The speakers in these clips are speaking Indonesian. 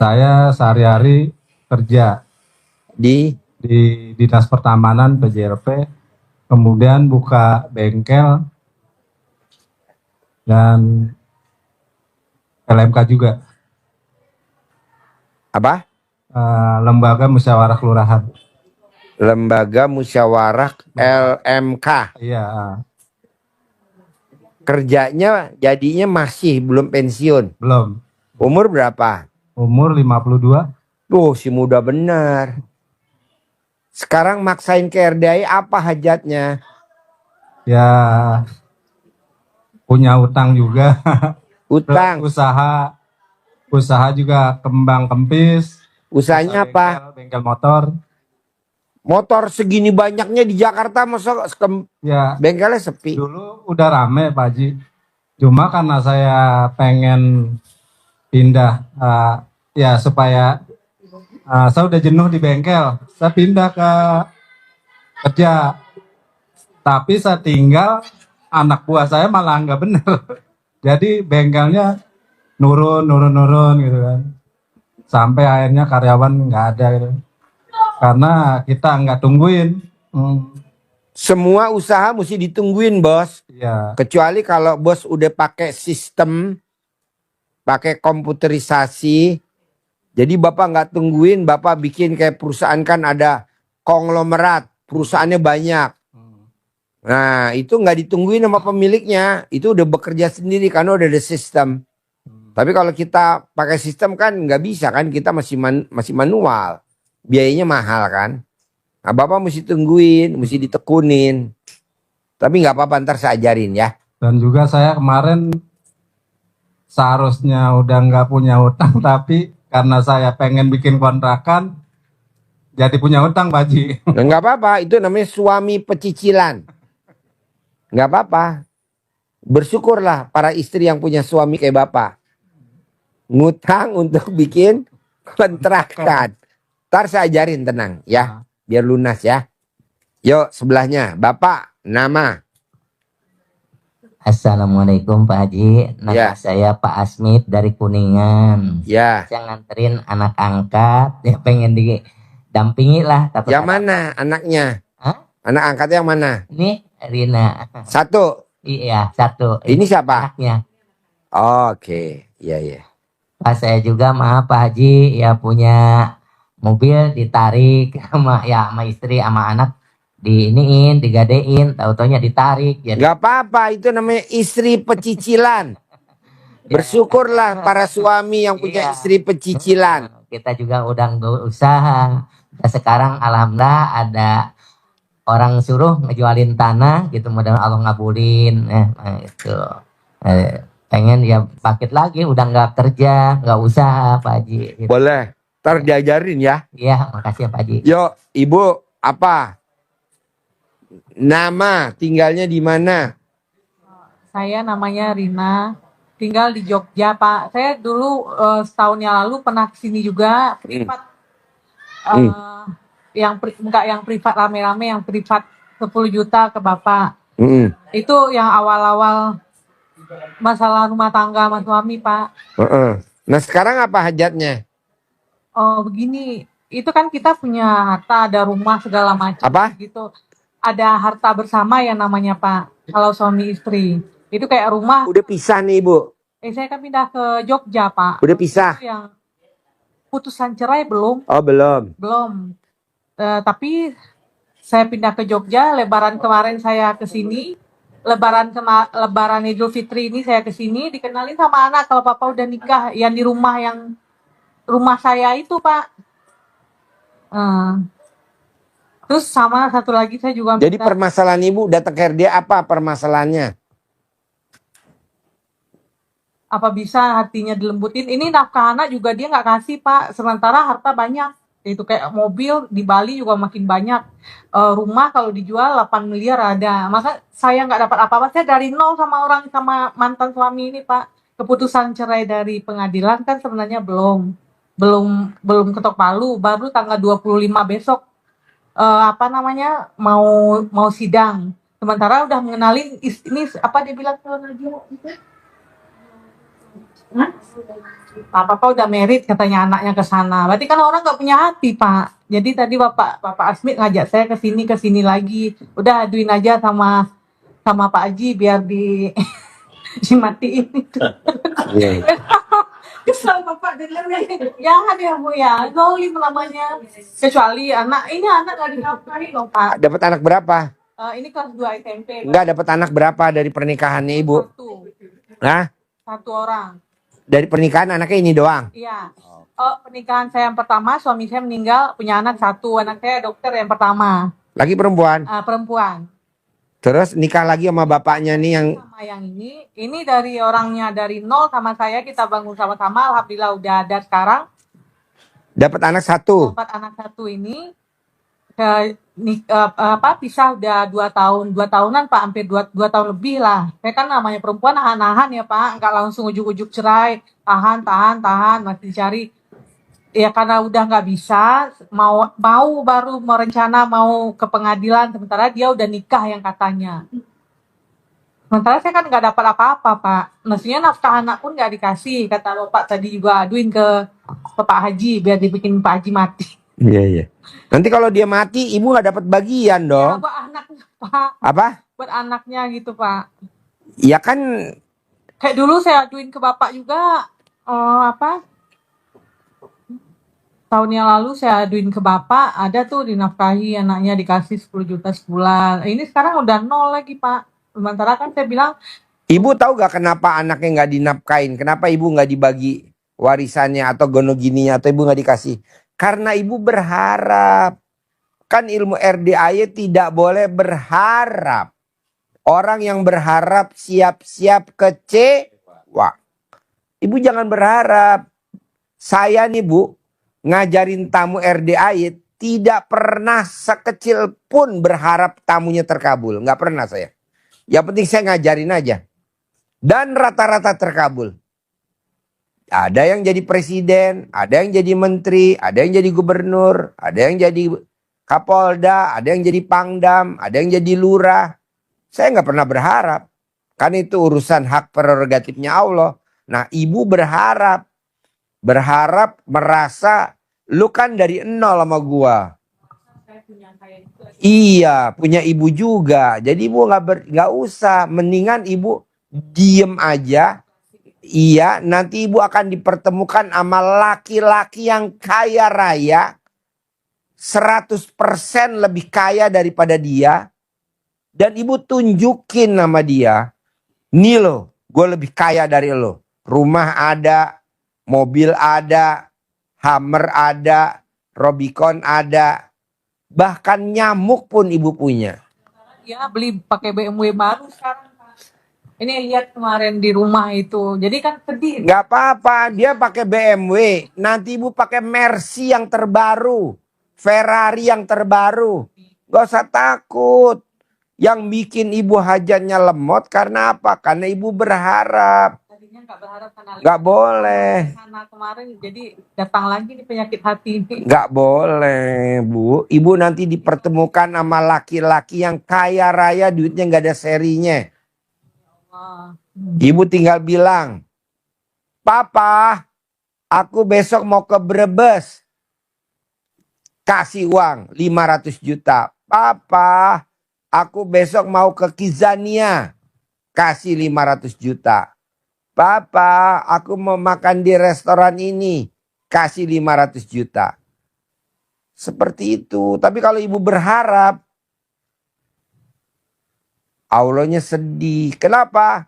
Saya sehari-hari kerja Di di Dinas Pertamanan PJLP, kemudian buka bengkel dan LMK juga, apa? Lembaga Musyawarah Kelurahan. Lembaga Musyawarah LMK. Iya, Kerjanya jadinya masih belum pensiun. belum. Umur berapa? Umur 52. Tuh, si muda benar. Sekarang maksain ke RDI apa hajatnya? Ya, punya utang juga. Terus Utang. usaha juga kembang kempis, usaha Usahanya apa? bengkel motor. Motor segini banyaknya di Jakarta, masa Ya, bengkelnya sepi? dulu udah rame Pak Haji. Cuma karena saya pengen pindah, ya supaya saya udah jenuh di bengkel, saya pindah ke kerja. Tapi saya tinggal, anak buah saya malah nggak bener. Jadi bengkelnya nurun gitu kan. Sampai akhirnya karyawan nggak ada gitu. Karena kita nggak tungguin. Semua usaha mesti ditungguin, bos. Ya, Kecuali kalau bos udah pakai sistem, pakai komputerisasi. Jadi bapak nggak tungguin, bapak bikin kayak perusahaan, kan ada konglomerat, perusahaannya banyak. Nah, itu nggak ditungguin sama pemiliknya, itu udah bekerja sendiri karena udah ada sistem. Tapi kalau kita pakai sistem kan nggak bisa kan, kita masih manual, biayanya mahal kan. Nah, bapak mesti tungguin, mesti ditekunin. Tapi nggak apa-apa, ntar saya ajarin ya. dan juga saya kemarin seharusnya udah nggak punya utang, tapi karena saya pengen bikin kontrakan, jadi punya utang Pak Haji. Nah, nggak apa-apa, itu namanya suami pecicilan. Nggak apa-apa. Bersyukurlah para istri yang punya suami kayak bapak. Ngutang untuk bikin kontrakan. Ntar saya ajarin, tenang ya. Biar lunas ya. Yuk sebelahnya. Bapak, nama. Assalamualaikum Pak Haji, nama saya Pak Asmit dari Kuningan. Ya. Saya nganterin anak angkat, ya pengen didampingi lah. Yang mana anaknya? Hah? Anak angkatnya yang mana? Ini Rina. Satu. Iya, satu. Ini siapa? Anaknya. Oke, iya. Pak, saya juga maaf Pak Haji, ya punya mobil ditarik sama istri sama anak, digadein, tahu-taunya ditarik. Jadi Gak apa-apa, itu namanya istri pecicilan. Bersyukurlah para suami yang punya istri pecicilan. Kita juga udah berusaha. Nah, sekarang alhamdulillah ada orang suruh ngejualin tanah gitu, mudah-mudahan Allah ngabulin. Itu pengen ya bangkit lagi, udah nggak kerja, nggak usaha Pak Haji. Gitu. Boleh, ntar diajarin ya. Iya, makasih Pak Haji. Yuk, ibu apa? Nama, tinggalnya di mana? Saya namanya Rina, tinggal di Jogja Pak. Saya dulu setahun yang lalu pernah kesini juga, privat. Enggak yang privat rame-rame, yang privat 10 juta ke Bapak. Itu yang awal-awal masalah rumah tangga sama suami Pak. Nah sekarang apa hajatnya? Oh begini, itu kan kita punya harta, ada rumah segala macam. Apa? Gitu. Ada harta bersama yang namanya Pak, kalau suami istri. Itu kayak rumah. Udah pisah nih Ibu? Saya kan pindah ke Jogja Pak. Udah pisah? Itu yang putusan cerai belum. Oh belum. Belum. Tapi saya pindah ke Jogja, lebaran kemarin saya ke sini. Lebaran Idul Fitri ini saya ke sini, dikenalin sama anak kalau papa udah nikah, yang di rumah saya itu Pak. Terus sama satu lagi saya juga Jadi permasalahan Ibu datang ke RD apa permasalahannya? Apa bisa hatinya dilembutin? Ini nafkah anak juga dia nggak kasih Pak, sementara harta banyak. Itu kayak mobil di Bali juga makin banyak. Rumah kalau dijual 8 miliar ada. Masa saya nggak dapat apa-apa? Saya dari nol sama mantan suami ini Pak. Keputusan cerai dari pengadilan kan sebenarnya belum ketok palu, baru tanggal 25 besok mau sidang. Sementara udah mengenalin ini apa dia bilang kalau dia itu Hah? Papa udah merit katanya anaknya ke sana. Berarti kan orang nggak punya hati, Pak. Jadi tadi Bapak Asmit ngajak saya ke sini lagi. Udah aduin aja sama sama Pak Haji biar di dimatiin itu. Iya. Kesel Bapak dengarnya. Jangan ya Bu ya, zolim namanya. Kecuali anak nggak dinafkahi loh Pak. Dapat anak berapa? Ini kelas 2 SMP Pak. Enggak, dapat anak berapa dari pernikahannya ibu? Hah? Satu orang. Dari pernikahan anaknya ini doang? Iya. Oh, pernikahan saya yang pertama, suami saya meninggal, punya anak satu. Anak saya dokter yang pertama, Lagi perempuan? perempuan. Terus nikah lagi sama bapaknya nih yang Sama yang ini dari orangnya dari nol sama saya kita bangun sama-sama. Alhamdulillah udah ada sekarang. dapat anak satu. Dapat anak satu ini pisah udah 2 tahunan Pak, hampir 2 tahun lebih lah. Saya kan namanya perempuan nahan-nahan ya Pak, nggak langsung ujuk-ujuk cerai, tahan, masih cari. Ya karena udah nggak bisa, mau baru merencana mau ke pengadilan, sementara dia udah nikah yang katanya. Sementara saya kan nggak dapat apa-apa Pak. Maksudnya nafkah anak pun nggak dikasih, kata Bapak tadi juga aduin ke Pak Haji biar dibikin Pak Haji mati. Iya, iya. Nanti kalau dia mati, ibu nggak dapat bagian Ya, dong. buat anaknya Pak, Apa? buat anaknya gitu Pak. Ya kan, Kayak dulu saya aduin ke Bapak juga, tahun yang lalu saya aduin ke Bapak, ada tuh dinafkahi anaknya dikasih 10 juta sebulan. Ini sekarang udah nol lagi Pak. Sementara kan saya bilang, ibu tahu gak kenapa anaknya nggak dinafkain? Kenapa ibu nggak dibagi warisannya atau gonogininya atau ibu nggak dikasih? Karena ibu berharap. Kan ilmu RDAY tidak boleh berharap. Orang yang berharap siap-siap kecewa. Ibu jangan berharap. Saya nih Bu, ngajarin tamu RDAY tidak pernah sekecil pun berharap tamunya terkabul. Nggak pernah saya. Yang penting saya ngajarin aja. Dan rata-rata terkabul. Ada yang jadi presiden, ada yang jadi menteri, ada yang jadi gubernur, ada yang jadi kapolda, ada yang jadi pangdam, ada yang jadi lurah. Saya nggak pernah berharap. Kan itu urusan hak prerogatifnya Allah. Nah ibu berharap merasa lu kan dari nol sama gua. Iya, punya ibu juga. Jadi ibu nggak usah, mendingan ibu diem aja. Iya, nanti ibu akan dipertemukan sama laki-laki yang kaya raya, 100% lebih kaya daripada dia. Dan ibu tunjukin sama dia, nih lo, gue lebih kaya dari lo. Rumah ada, mobil ada, Hummer ada, Robicon ada. Bahkan nyamuk pun ibu punya. ya beli pakai BMW baru sekarang. Ini lihat kemarin di rumah itu, jadi kan sedih. Gak apa-apa, dia pakai BMW. Nanti ibu pakai Mercy yang terbaru, Ferrari yang terbaru. Gak usah takut. Yang bikin ibu hajatnya lemot karena apa? Karena ibu berharap. Tadinya nggak berharap karena Gak boleh. karena kemarin jadi datang lagi nih penyakit hati ini. Gak boleh Bu. Ibu nanti dipertemukan sama laki-laki yang kaya raya, duitnya gak ada serinya. Ibu tinggal bilang, Papa, aku besok mau ke Brebes. Kasih uang 500 juta. Papa, aku besok mau ke Kizania. Kasih 500 juta. Papa, aku mau makan di restoran ini. Kasih 500 juta. Seperti itu. Tapi kalau ibu berharap, Allahnya sedih. Kenapa?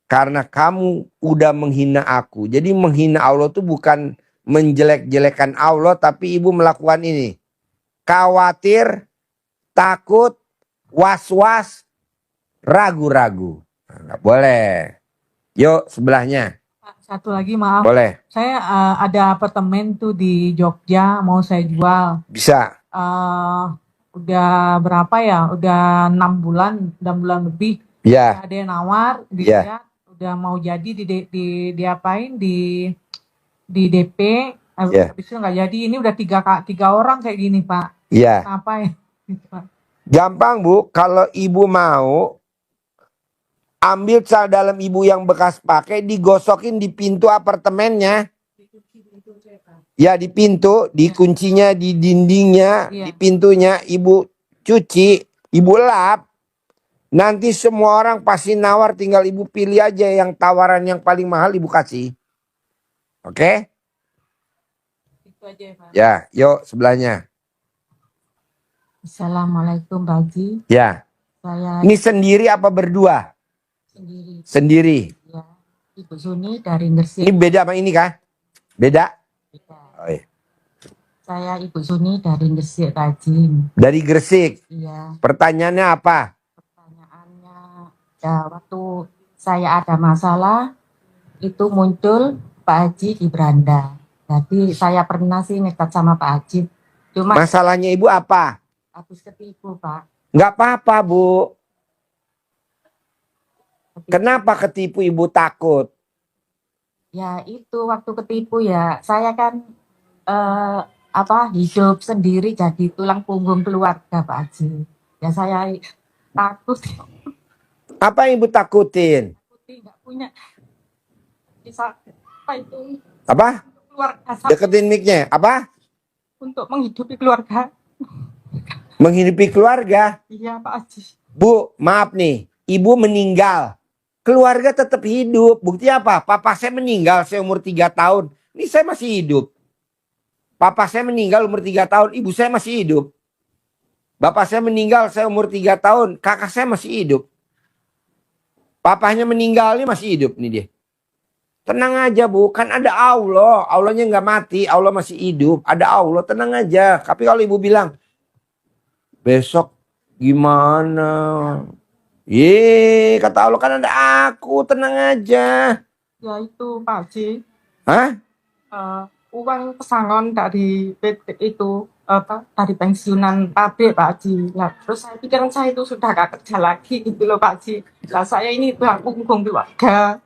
Karena kamu udah menghina aku. Jadi menghina Allah itu bukan menjelek-jelekan Allah, tapi ibu melakukan ini. Khawatir, takut, was-was, ragu-ragu. Nggak boleh. Yuk sebelahnya. Satu lagi maaf, Boleh. saya ada apartemen tuh di Jogja mau saya jual. Bisa. Udah berapa ya? Udah 6 bulan lebih. Ya. Ada yang nawar, dilihat, udah mau jadi diapain di DP. Habis itu nggak jadi. Ini udah tiga orang kayak gini Pak. Iya. Kenapa ya? Gitu, Pak. Gampang Bu, kalau ibu mau, ambil celana dalam ibu yang bekas pakai, digosokin di pintu apartemennya. Ya, di pintu, di kuncinya, di dindingnya, Iya. di pintunya, ibu cuci, ibu lap. Nanti semua orang pasti nawar, tinggal ibu pilih aja yang tawaran yang paling mahal ibu kasih. Oke? Itu aja ya, Pak. Ya, yuk sebelahnya. Assalamualaikum Pak Haji. Ya, Saya ini sendiri apa berdua? sendiri. Sendiri. Ya. Ibu Suni dari Ini Gresik. beda sama ini kah? Beda? Oh, iya. Saya Ibu Suni dari Gresik Pak Haji. Dari Gresik. Iya. Pertanyaannya apa? Pertanyaannya, ya, waktu saya ada masalah itu muncul Pak Haji di beranda. Jadi saya pernah sih nekat sama Pak Haji. Cuma Masalahnya ibu apa? habis ketipu Pak. Nggak apa-apa, Bu. Ketipu. Kenapa ketipu ibu takut? Ya itu waktu ketipu ya. Saya kan hidup sendiri jadi tulang punggung keluarga Pak Haji. Ya saya takut Apa yang ibu takutin? nggak punya bisa apa itu Apa? keluarga saya Deketin mic-nya. Apa? untuk menghidupi keluarga. Menghidupi keluarga. Iya Pak Haji. Bu, maaf nih. Ibu meninggal. Keluarga tetap hidup. Bukti apa? Papa saya meninggal saya umur 3 tahun. Ini saya masih hidup. Papa saya meninggal umur 3 tahun. Ibu saya masih hidup. Bapak saya meninggal saya umur 3 tahun. Kakak saya masih hidup. Papahnya meninggal ini masih hidup nih dia. Tenang aja Bu. Kan ada Allah. Allahnya nggak mati. Allah masih hidup. Ada Allah. Tenang aja. Tapi kalau ibu bilang, besok gimana? Kata Allah kan ada aku. Tenang aja. Ya itu Pak Haji. Hah? Uang pesangon dari PT itu dari pensiunan pabrik Pak Haji. Lah, terus saya pikiran saya itu sudah gak kerja lagi gitu loh Pak Haji. Lah saya ini tulang punggung keluarga.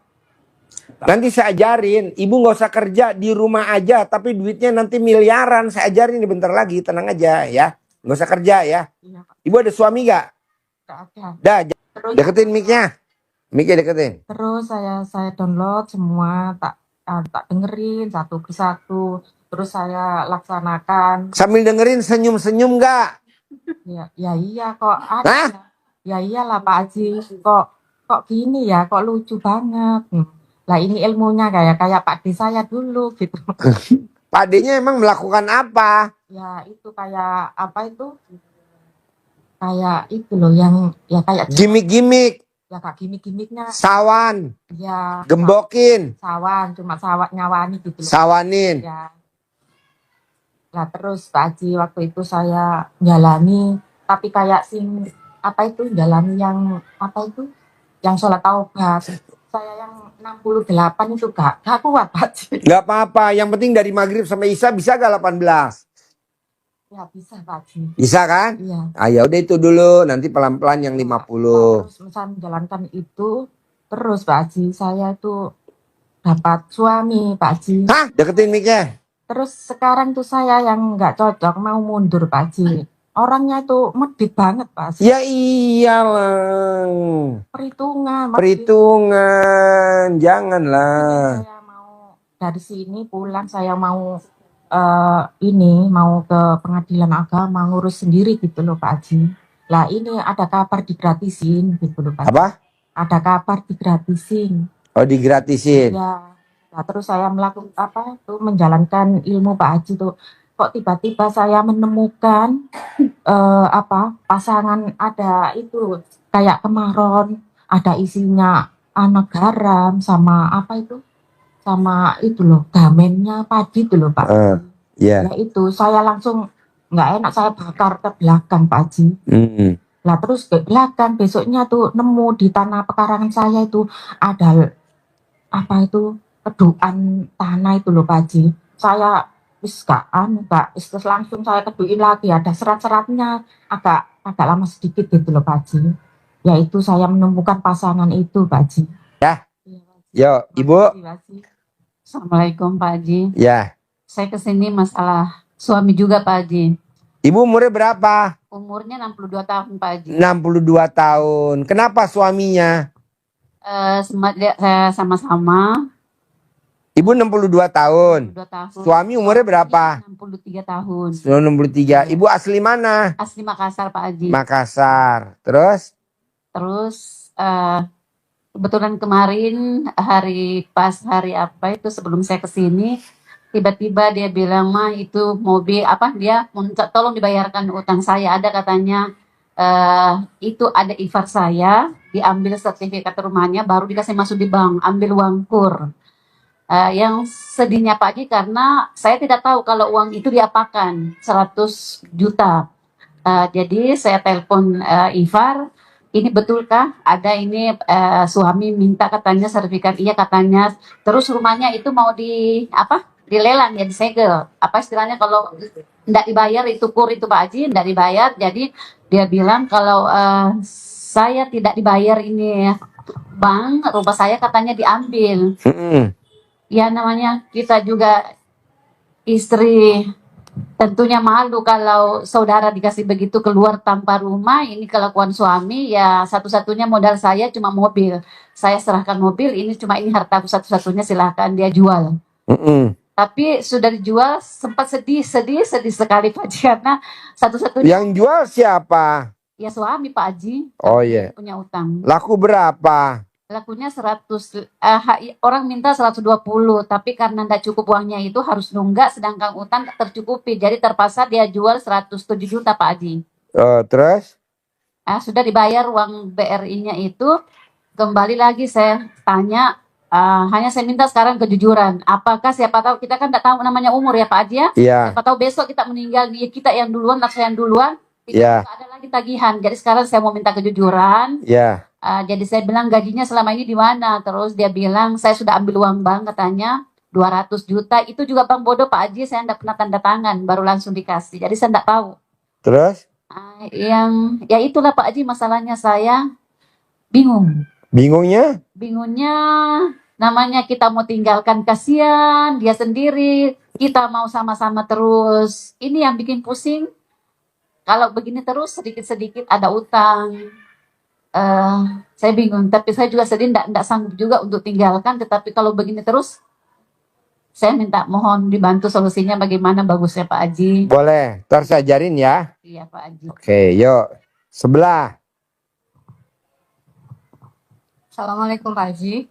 Nanti saya ajarin. Ibu nggak usah kerja di rumah aja. Tapi duitnya nanti miliaran. Saya ajarin bentar lagi. Tenang aja ya. Nggak usah kerja ya. Iya Pak, Ibu ada suami nggak? gak ada. Dah, Terus, deketin mic-nya. Mic-nya deketin. terus saya download semua tak dengerin satu persatu. Terus saya laksanakan. Sambil dengerin senyum-senyum nggak? Ya iya kok ada. Hah? Ya iyalah Pak Haji. Kok gini ya? Kok lucu banget. Lah ini ilmunya kayak Pak D saya dulu gitu. Pak D-nya emang melakukan apa? Ya itu kayak apa itu? Kayak itu loh yang ya kayak Gimik-gimik. ya kak gimmick-gimmicknya Sawan. ya Gembokin. sawan cuma sawat nyawani gitu loh. Sawanin. Ya. Lah terus Pak Haji waktu itu saya jalani tapi kayak apa itu jalani yang apa itu yang sholat taubat. Saya yang 68 itu gak kuat Pak Haji. Nggak apa-apa. Yang penting dari maghrib sampai isya bisa gak 18? Ya bisa Pak Haji. Bisa kan? Iya. Ayo udah itu dulu. Nanti pelan-pelan yang 50. Nah, terus saya menjalankan itu terus Pak Haji saya itu dapat suami Pak Haji. Hah? Deketin mic-nya. Terus sekarang tuh saya yang nggak cocok mau mundur Pak Haji. Orangnya itu medit banget Pak Haji. Ya iyalah. Perhitungan. Perhitungan. Janganlah. Saya mau dari sini pulang saya mau mau ke pengadilan agama ngurus sendiri gitu loh Pak Haji. Lah ini ada kabar digratisin gitu loh Pak Haji. Apa? Ada kabar digratisin. Oh digratisin. Ya. Nah, terus saya melakukan menjalankan ilmu Pak Haji tuh. Kok tiba-tiba saya menemukan pasangan ada itu kayak kemaron, ada isinya anak garam sama apa itu? Sama itu loh, gamennya padi itu loh Pak Haji. Ya. Ya itu saya langsung nggak enak saya bakar ke belakang Pak Haji. Lah terus ke belakang besoknya tuh nemu di tanah pekarangan saya itu ada apa itu keduan tanah itu loh Pak Haji. Saya terus langsung saya keduin lagi ada serat-seratnya agak lama sedikit gitu loh Pak Haji. Yaitu saya menemukan pasangan itu Pak Haji. Ya. Iya, Pak Haji. Yo, Ibu. Makasih, Pak Haji. Assalamualaikum Pak Haji. Ya. Saya kesini masalah suami juga Pak Haji. Ibu umurnya berapa? Umurnya 62 tahun Pak Haji. 62 tahun. Kenapa suaminya? Saya sama-sama Ibu 62 tahun. 2 tahun. Suami umurnya berapa? 63 tahun. 63. Ibu asli mana? Asli Makassar Pak Haji. Makassar. Terus? Terus kebetulan kemarin pas hari apa itu sebelum saya kesini, tiba-tiba dia bilang, mah itu mobil apa, dia minta tolong dibayarkan utang saya, ada katanya itu ada IFAR saya, diambil sertifikat rumahnya baru dikasih masuk di bank, ambil uang kur. Yang sedihnya Pak Haji karena saya tidak tahu kalau uang itu diapakan 100 juta. Jadi saya telepon IFAR, ini betulkah ada ini suami minta katanya sertifikat, iya katanya. Terus rumahnya itu mau dilelang ya, disegel. Apa istilahnya kalau tidak dibayar itu kur itu Pak Haji, tidak dibayar. Jadi dia bilang kalau saya tidak dibayar ini bang, rumah saya katanya diambil. Ya namanya kita juga istri tentunya malu kalau saudara dikasih begitu keluar tanpa rumah. Ini kelakuan suami, ya satu-satunya modal saya cuma mobil. Saya serahkan mobil, ini harta satu-satunya, silahkan dia jual. Tapi sudah dijual, sempat sedih sekali Pak Haji karena satu-satunya. Yang jual siapa? Ya suami Pak Haji. Oh iya. Punya utang. Laku berapa? Lakunya 100, orang minta 120, tapi karena tidak cukup uangnya itu harus nunggak, sedangkan utang tercukupi, jadi terpaksa dia jual 107 juta Pak Haji. Terus? Sudah dibayar uang BRI-nya itu, kembali lagi saya tanya, hanya saya minta sekarang kejujuran, apakah siapa tahu, kita kan tidak tahu namanya umur ya Pak Haji ya, siapa tahu besok kita meninggal, kita yang duluan atau saya yang duluan, tidak ada lagi tagihan, jadi sekarang saya mau minta kejujuran. Jadi saya bilang gajinya selama ini di mana? Terus dia bilang saya sudah ambil uang bank katanya 200 juta. Itu juga Bang bodoh Pak Haji, saya tidak pernah tanda tangan, baru langsung dikasih. Jadi saya tidak tahu. Terus? Ya itulah Pak Haji, masalahnya saya bingung. Bingungnya? Bingungnya namanya kita mau tinggalkan, kasihan dia sendiri, kita mau sama-sama terus. Ini yang bikin pusing. Kalau begini terus sedikit-sedikit ada utang. Saya bingung, tapi saya juga sedih, tidak sanggup juga untuk tinggalkan. Tetapi kalau begini terus, saya minta mohon dibantu solusinya bagaimana bagusnya Pak Haji. Boleh, ntar saya ajarin ya. Iya Pak Haji. Oke, yuk sebelah. Assalamualaikum Pak Haji.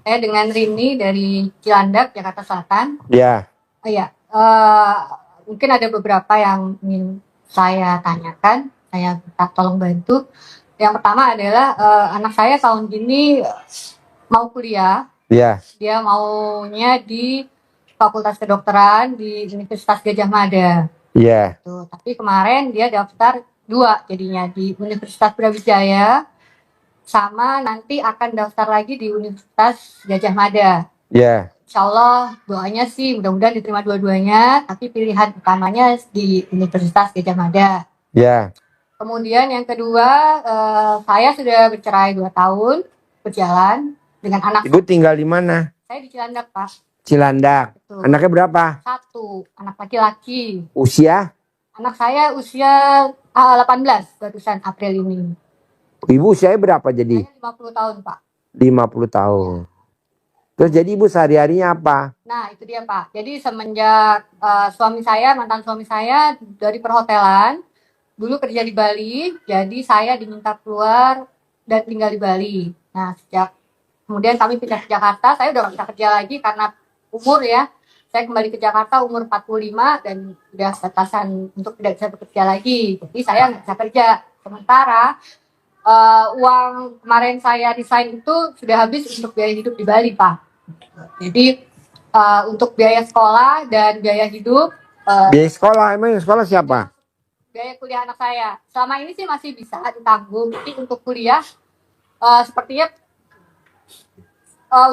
Saya dengan Rini dari Cilandak, Jakarta Selatan. Ya. Iya, mungkin ada beberapa yang ingin saya tanyakan, saya minta tolong bantu. Yang pertama adalah anak saya tahun ini mau kuliah. Iya. Dia maunya di Fakultas Kedokteran di Universitas Gadjah Mada. Iya. Tapi kemarin dia daftar 2 jadinya di Universitas Brawijaya, sama nanti akan daftar lagi di Universitas Gadjah Mada. Iya. Insya Allah doanya sih mudah-mudahan diterima dua-duanya, tapi pilihan utamanya di Universitas Gadjah Mada. Iya. Kemudian yang kedua, saya sudah bercerai 2 tahun berjalan dengan anak. Ibu tinggal di mana? Saya di Cilandak Pak. Cilandak. Betul. Anaknya berapa? 1, anak laki-laki. Usia? Anak saya usia 18 barusan April ini. Ibu usianya berapa jadi? Saya 50 tahun Pak. 50 tahun. Terus jadi ibu sehari-harinya apa? Nah itu dia Pak. Jadi semenjak mantan suami saya dari perhotelan, dulu kerja di Bali, jadi saya diminta keluar dan tinggal di Bali. Nah, kemudian kami pindah ke Jakarta, saya udah gak bisa kerja lagi karena umur ya. Saya kembali ke Jakarta umur 45 dan udah batasan untuk tidak bisa bekerja lagi. Jadi saya nggak bisa kerja. Sementara uang kemarin saya resign itu sudah habis untuk biaya hidup di Bali, Pak. Jadi untuk biaya sekolah dan biaya hidup. Biaya sekolah, emang yang sekolah siapa? Biaya kuliah anak saya selama ini sih masih bisa ditanggung, tapi untuk kuliah sepertinya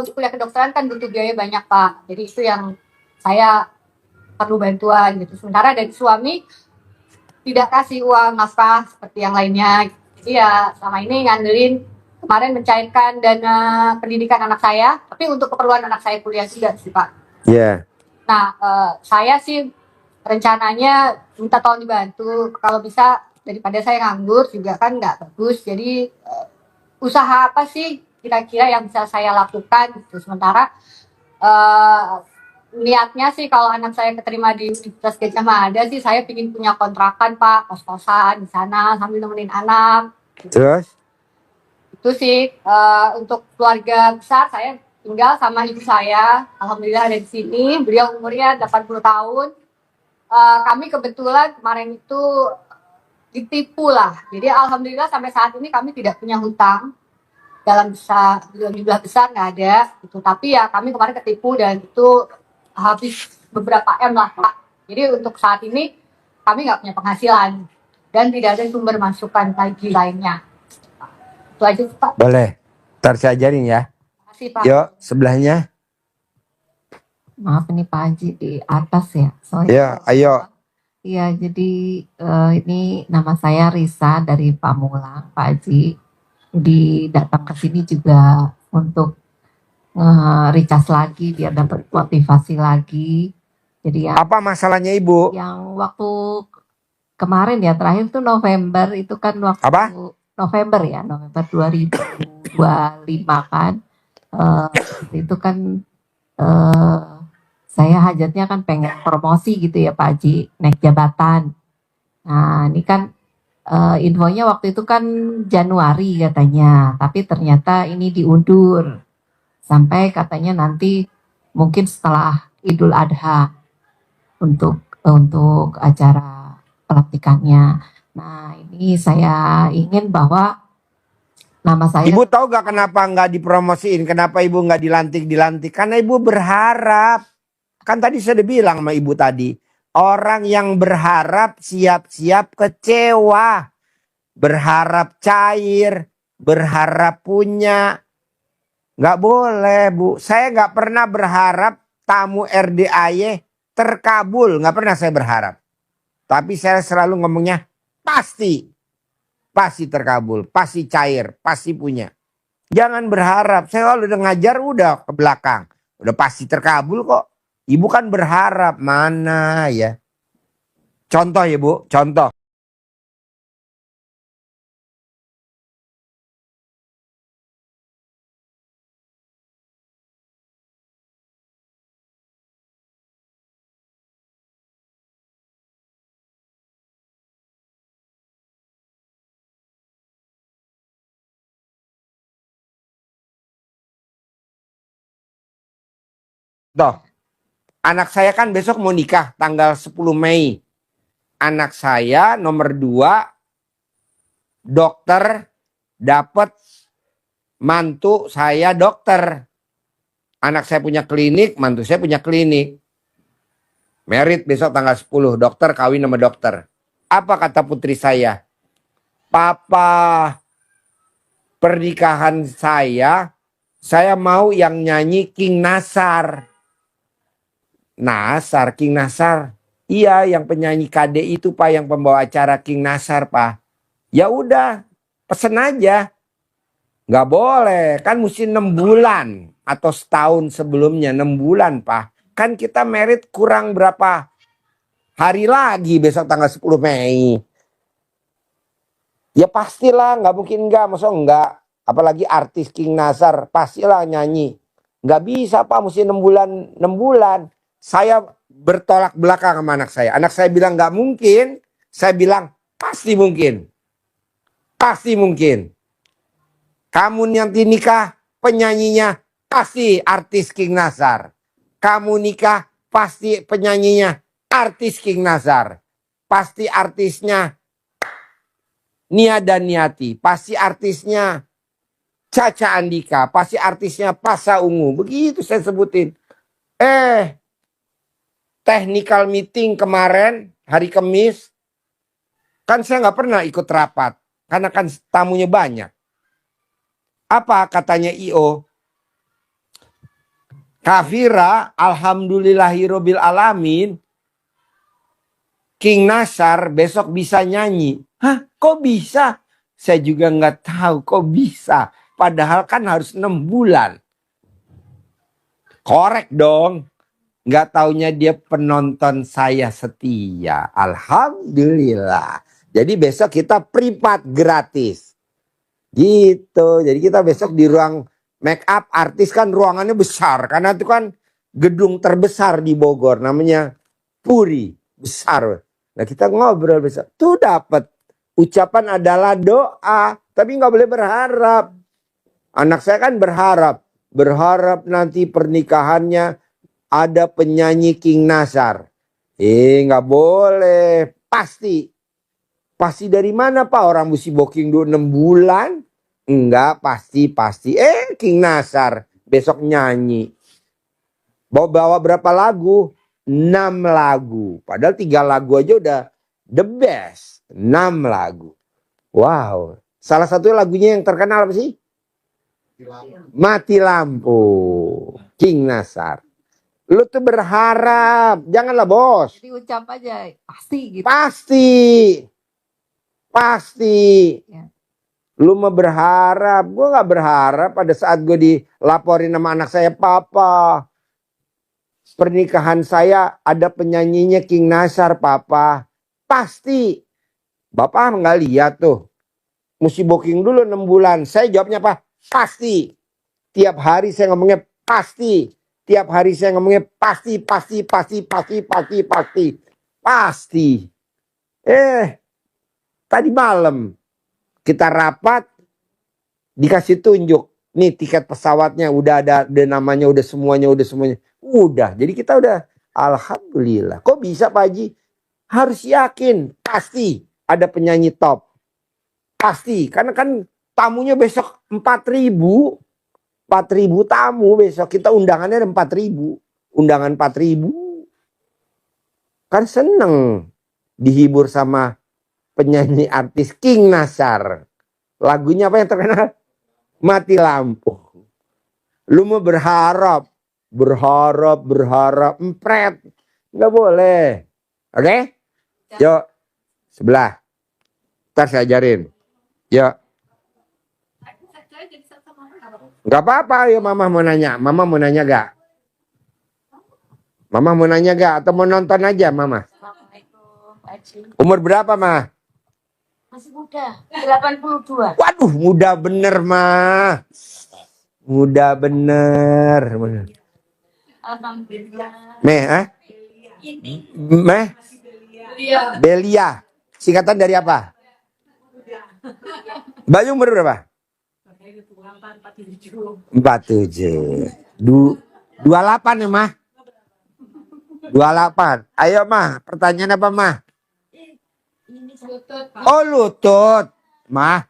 untuk kuliah kedokteran kan butuh biaya banyak Pak, jadi itu yang saya perlu bantuan gitu. Sementara dari suami tidak kasih uang nafkah seperti yang lainnya, jadi ya selama ini ngandelin kemarin mencairkan dana pendidikan anak saya, tapi untuk keperluan anak saya kuliah juga sih Pak. Iya. Nah saya sih rencananya minta tolong dibantu, kalau bisa daripada saya nganggur juga kan nggak bagus. Jadi usaha apa sih kira-kira yang bisa saya lakukan gitu. Sementara niatnya sih kalau anak saya keterima di Universitas Gajah Mada sih saya ingin punya kontrakan Pak, kos-kosan di sana sambil nemenin anak. Terus? Itu sih untuk keluarga besar saya tinggal sama ibu saya. Alhamdulillah ada di sini. Beliau umurnya 80 tahun. Kami kebetulan kemarin itu ditipu lah. Jadi alhamdulillah sampai saat ini kami tidak punya hutang dalam jumlah besar nggak ada. Itu tapi ya kami kemarin ketipu dan itu habis beberapa M lah Pak. Jadi untuk saat ini kami nggak punya penghasilan dan tidak ada sumber masukan lagi lainnya. Itu aja Pak. Boleh. Ntar saya ajarin ya. Terima kasih Pak. Yuk, sebelahnya. Maaf ini Pak Haji di atas ya. Soalnya Ya, ayo. iya, jadi ini nama saya Risa dari Pamulang, Pak Haji. Jadi datang ke sini juga untuk recharge lagi biar dapat motivasi lagi. Jadi Apa masalahnya Ibu? yang waktu kemarin ya terakhir tuh November itu kan waktu Apa? November 2025 kan. Itu kan saya hajatnya kan pengen promosi gitu ya Pak Haji, naik jabatan. Nah ini kan infonya waktu itu kan Januari katanya, tapi ternyata ini diundur sampai katanya nanti mungkin setelah Idul Adha untuk acara pelantikannya. Nah ini saya ingin bahwa nama saya Ibu tahu gak kenapa nggak dipromosiin? Kenapa Ibu nggak dilantik? Karena Ibu berharap. Kan tadi saya udah bilang sama Ibu tadi. Orang yang berharap siap-siap kecewa. Berharap cair. Berharap punya. Nggak boleh Bu. Saya nggak pernah berharap tamu RDAY terkabul. Nggak pernah saya berharap. Tapi saya selalu ngomongnya pasti. Pasti terkabul. Pasti cair. Pasti punya. Jangan berharap. Saya kalau udah ngajar udah ke belakang. Udah pasti terkabul kok. Ibu kan berharap. Mana ya. Contoh ya Bu. Contoh. Anak saya kan besok mau nikah tanggal 10 Mei. Anak saya nomor 2 dokter, dapat mantu saya dokter. Anak saya punya klinik, mantu saya punya klinik. Merit besok tanggal 10, dokter kawin sama dokter. Apa kata putri saya? Papa, pernikahan saya mau yang nyanyi King Nasar. King Nasar. Iya, yang penyanyi KD itu Pak, yang pembawa acara King Nasar Pak. Ya udah, pesen aja. Nggak boleh, kan mesti 6 bulan atau setahun sebelumnya, 6 bulan Pak. Kan kita merit kurang berapa hari lagi besok tanggal 10 Mei. Ya pastilah, nggak mungkin nggak, maksudnya nggak. Apalagi artis King Nasar, pastilah nyanyi. Nggak bisa Pak, mesti 6 bulan, 6 bulan. Saya bertolak belakang sama anak saya. Anak saya bilang nggak mungkin. Saya bilang pasti mungkin. Pasti mungkin. Kamu nanti nikah penyanyinya pasti artis King Nasar. Kamu nikah pasti penyanyinya artis King Nasar. Pasti artisnya Nia dan Niati. Pasti artisnya Caca Andika. Pasti artisnya Pasha Ungu. Begitu saya sebutin. Technical meeting kemarin hari Kamis, kan saya nggak pernah ikut rapat karena kan tamunya banyak. Apa katanya IO? Kafira, alhamdulillahirobbil alamin, King Nasar besok bisa nyanyi. Hah, kok bisa? Saya juga nggak tahu kok bisa. Padahal kan harus 6 bulan. Korek dong. Nggak taunya dia penonton saya setia. Alhamdulillah. Jadi besok kita privat gratis. Gitu. Jadi kita besok di ruang make up artis kan ruangannya besar. Karena itu kan gedung terbesar di Bogor. Namanya Puri. Besar. Nah kita ngobrol besar. Tuh dapat. Ucapan adalah doa. Tapi nggak boleh berharap. Anak saya kan berharap. Berharap nanti pernikahannya ada penyanyi King Nasar. Nggak boleh. Pasti. Pasti dari mana Pak? Orang mesti booking dulu 6 bulan. Enggak, pasti. King Nasar besok nyanyi. Bawa berapa lagu? 6 lagu. Padahal 3 lagu aja udah the best. 6 lagu. Wow. Salah satu lagunya yang terkenal apa sih? Mati Lampu. King Nasar. Lu tuh berharap. Janganlah bos. Jadi ucap aja pasti gitu. Pasti. Ya. Lu mau berharap. Gue gak berharap pada saat gue dilaporin sama anak saya. Papa, pernikahan saya ada penyanyinya King Nasar Papa. Pasti. Bapak gak lihat tuh. Mesti booking dulu 6 bulan. Saya jawabnya apa? Pasti. Tiap hari saya ngomongnya pasti. Tiap hari saya ngomongnya pasti. Tadi malam kita rapat, dikasih tunjuk. Nih tiket pesawatnya udah ada namanya, udah semuanya. Udah, jadi kita udah alhamdulillah. Kok bisa Pak Haji? Harus yakin, pasti ada penyanyi top. Pasti, karena kan tamunya besok 4.000. 4.000 tamu besok. Kita undangannya ada 4.000. Undangan 4.000. Kan seneng dihibur sama penyanyi artis King Nasar. Lagunya apa yang terkenal? Mati Lampu. Lu mau berharap. Empret. Nggak boleh. Oke? Yuk. Sebelah. Ntar saya ajarin. Yuk. Nggak apa-apa. Yuk Mama mau nanya. Mama mau nanya gak? Mama mau nanya gak? Atau mau nonton aja Mama? Assalamualaikum, Pak Haji. Umur berapa Mah? Masih muda, 82. Waduh, muda bener mah. Muda bener. Alhamdulillah. Belia. Singkatan dari apa? Bayu umur berapa? 47. 28 ya Mah? 28. Ayo Mah, pertanyaan apa Mah? Oh lutut. Mah,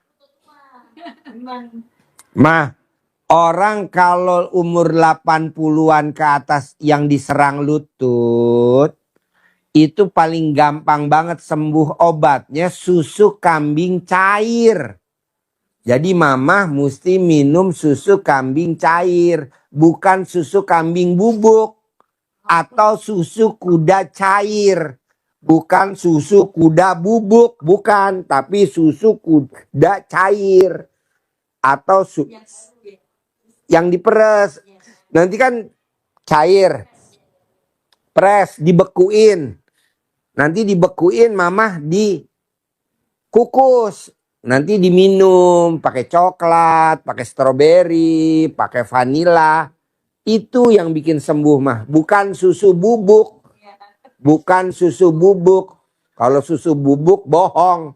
orang kalau umur 80-an ke atas yang diserang lutut, itu paling gampang banget sembuh obatnya susu kambing cair. Jadi Mama mesti minum susu kambing cair, bukan susu kambing bubuk atau susu kuda cair. Bukan susu kuda bubuk, bukan, tapi susu kuda cair atau yang diperes. Nanti kan cair, pres, dibekuin. Nanti dibekuin, Mama dikukus. Nanti diminum pakai coklat, pakai stroberi, pakai vanila. Itu yang bikin sembuh Mah, bukan susu bubuk. Bukan susu bubuk. Kalau susu bubuk bohong.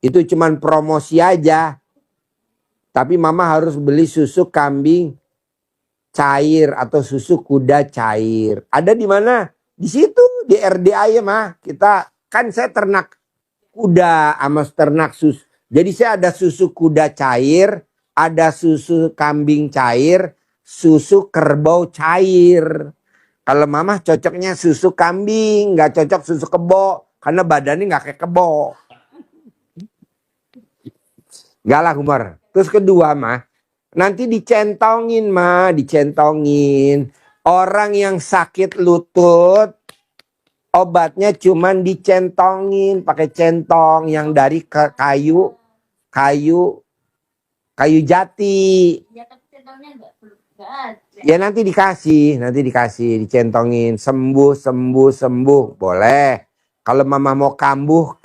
Itu cuman promosi aja. Tapi Mama harus beli susu kambing cair atau susu kuda cair. Ada di mana? Di situ di RDA ya Mah. Kita kan saya ternak kuda sama ternak susu. Jadi saya ada susu kuda cair, ada susu kambing cair, susu kerbau cair. Kalau Mama cocoknya susu kambing, nggak cocok susu kebo, karena badannya nggak kayak kebo. Nggak lah humor. Terus kedua Mah, nanti dicentongin Mah, dicentongin. Orang yang sakit lutut, obatnya cuman dicentongin, pakai centong yang dari kayu jati. Ya, tapi centangnya enggak ada. Ya nanti dikasih, dicentongin, sembuh, boleh. Kalau Mama mau kambuh,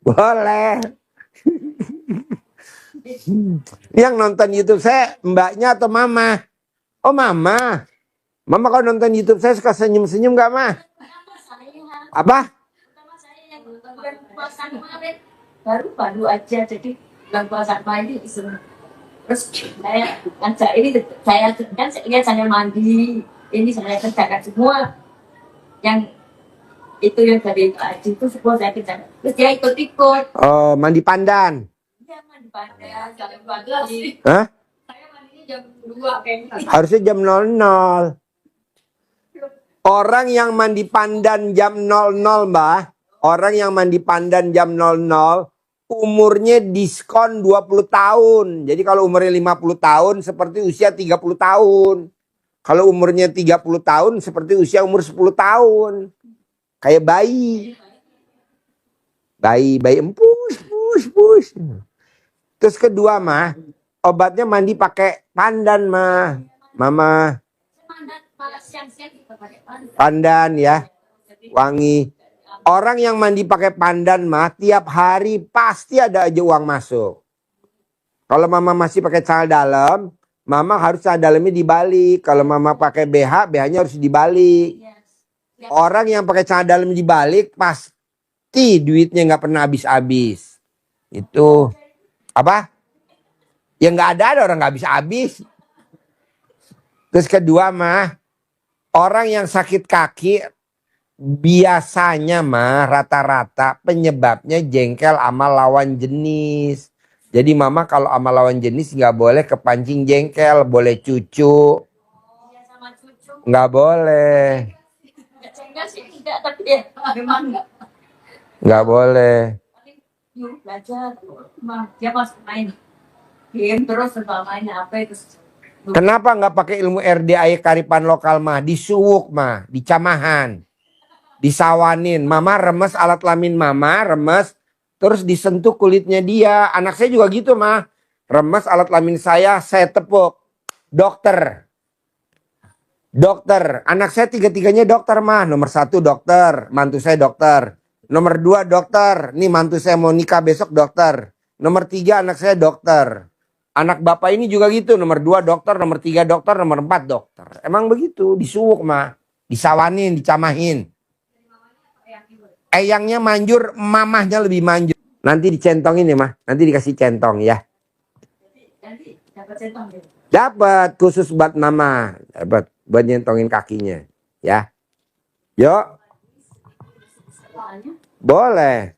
boleh. Yang nonton YouTube saya mbaknya atau mama? Oh mama. Mama kalau nonton YouTube saya suka senyum-senyum gak mah? Apa? Bulan puasa kemarin baru aja, jadi bulan puasa kemarin itu terus saya ngajak ini, saya kan saya mandi, ini saya kerjakan semua yang itu yang dari Pak Haji itu semua saya kerjakan, terus dia ikut-ikut. Oh, mandi pandan. Dia mandi padang jam 12. Hah? Saya mandinya jam 2 kayaknya. Harusnya jam 00. Orang yang mandi pandan jam 00, Mbak. Orang yang mandi pandan jam 00 umurnya diskon 20 tahun. Jadi kalau umurnya 50 tahun seperti usia 30 tahun. Kalau umurnya 30 tahun seperti usia umur 10 tahun. Kayak bayi. Bayi empus. Terus kedua mah, obatnya mandi pakai pandan mah. Mama. Malah siang-siang kita pakai pandan. Pandan ya. Wangi. Orang yang mandi pakai pandan mah tiap hari pasti ada aja uang masuk. Kalau mama masih pakai celana dalam, mama harus celana dalamnya dibalik. Kalau mama pakai BH, BH-nya harus dibalik. Orang yang pakai celana dalam dibalik pasti duitnya nggak pernah habis-habis. Itu apa? Ya nggak ada orang nggak habis-habis. Terus kedua mah, orang yang sakit kaki biasanya mah rata-rata penyebabnya jengkel sama lawan jenis. Jadi mama kalau sama lawan jenis nggak boleh kepancing jengkel, boleh cucu. Sama cucu. Nggak boleh. Enggak sih, enggak, tapi ya memang enggak. Nggak boleh. Yuk belajar, dia masuk main game terus, mainnya apa itu. Kenapa nggak pakai ilmu RDA Karipan lokal mah? Disuwuk mah, dicamahan, disawanin. Mama remes alat kelamin mama, remes. Terus disentuh kulitnya dia. Anak saya juga gitu mah. Remes alat kelamin saya tepuk. Dokter. Dokter. Anak saya tiga-tiganya dokter mah. Nomor 1 dokter. Mantu saya dokter. Nomor 2 dokter. Nih mantu saya mau nikah besok dokter. Nomor 3 anak saya dokter. Anak bapak ini juga gitu. Nomor 2 dokter. Nomor 3 dokter. Nomor 4 dokter. Emang begitu. Disuwuk mah. Disawanin, dicamahin. Eyangnya manjur, mamahnya lebih manjur. Nanti dicentongin ya mah. Nanti dikasih centong ya. Nanti dapat centang ya. Dapat khusus buat mama. Dapat buat nyentongin kakinya. Ya. Yuk. Boleh.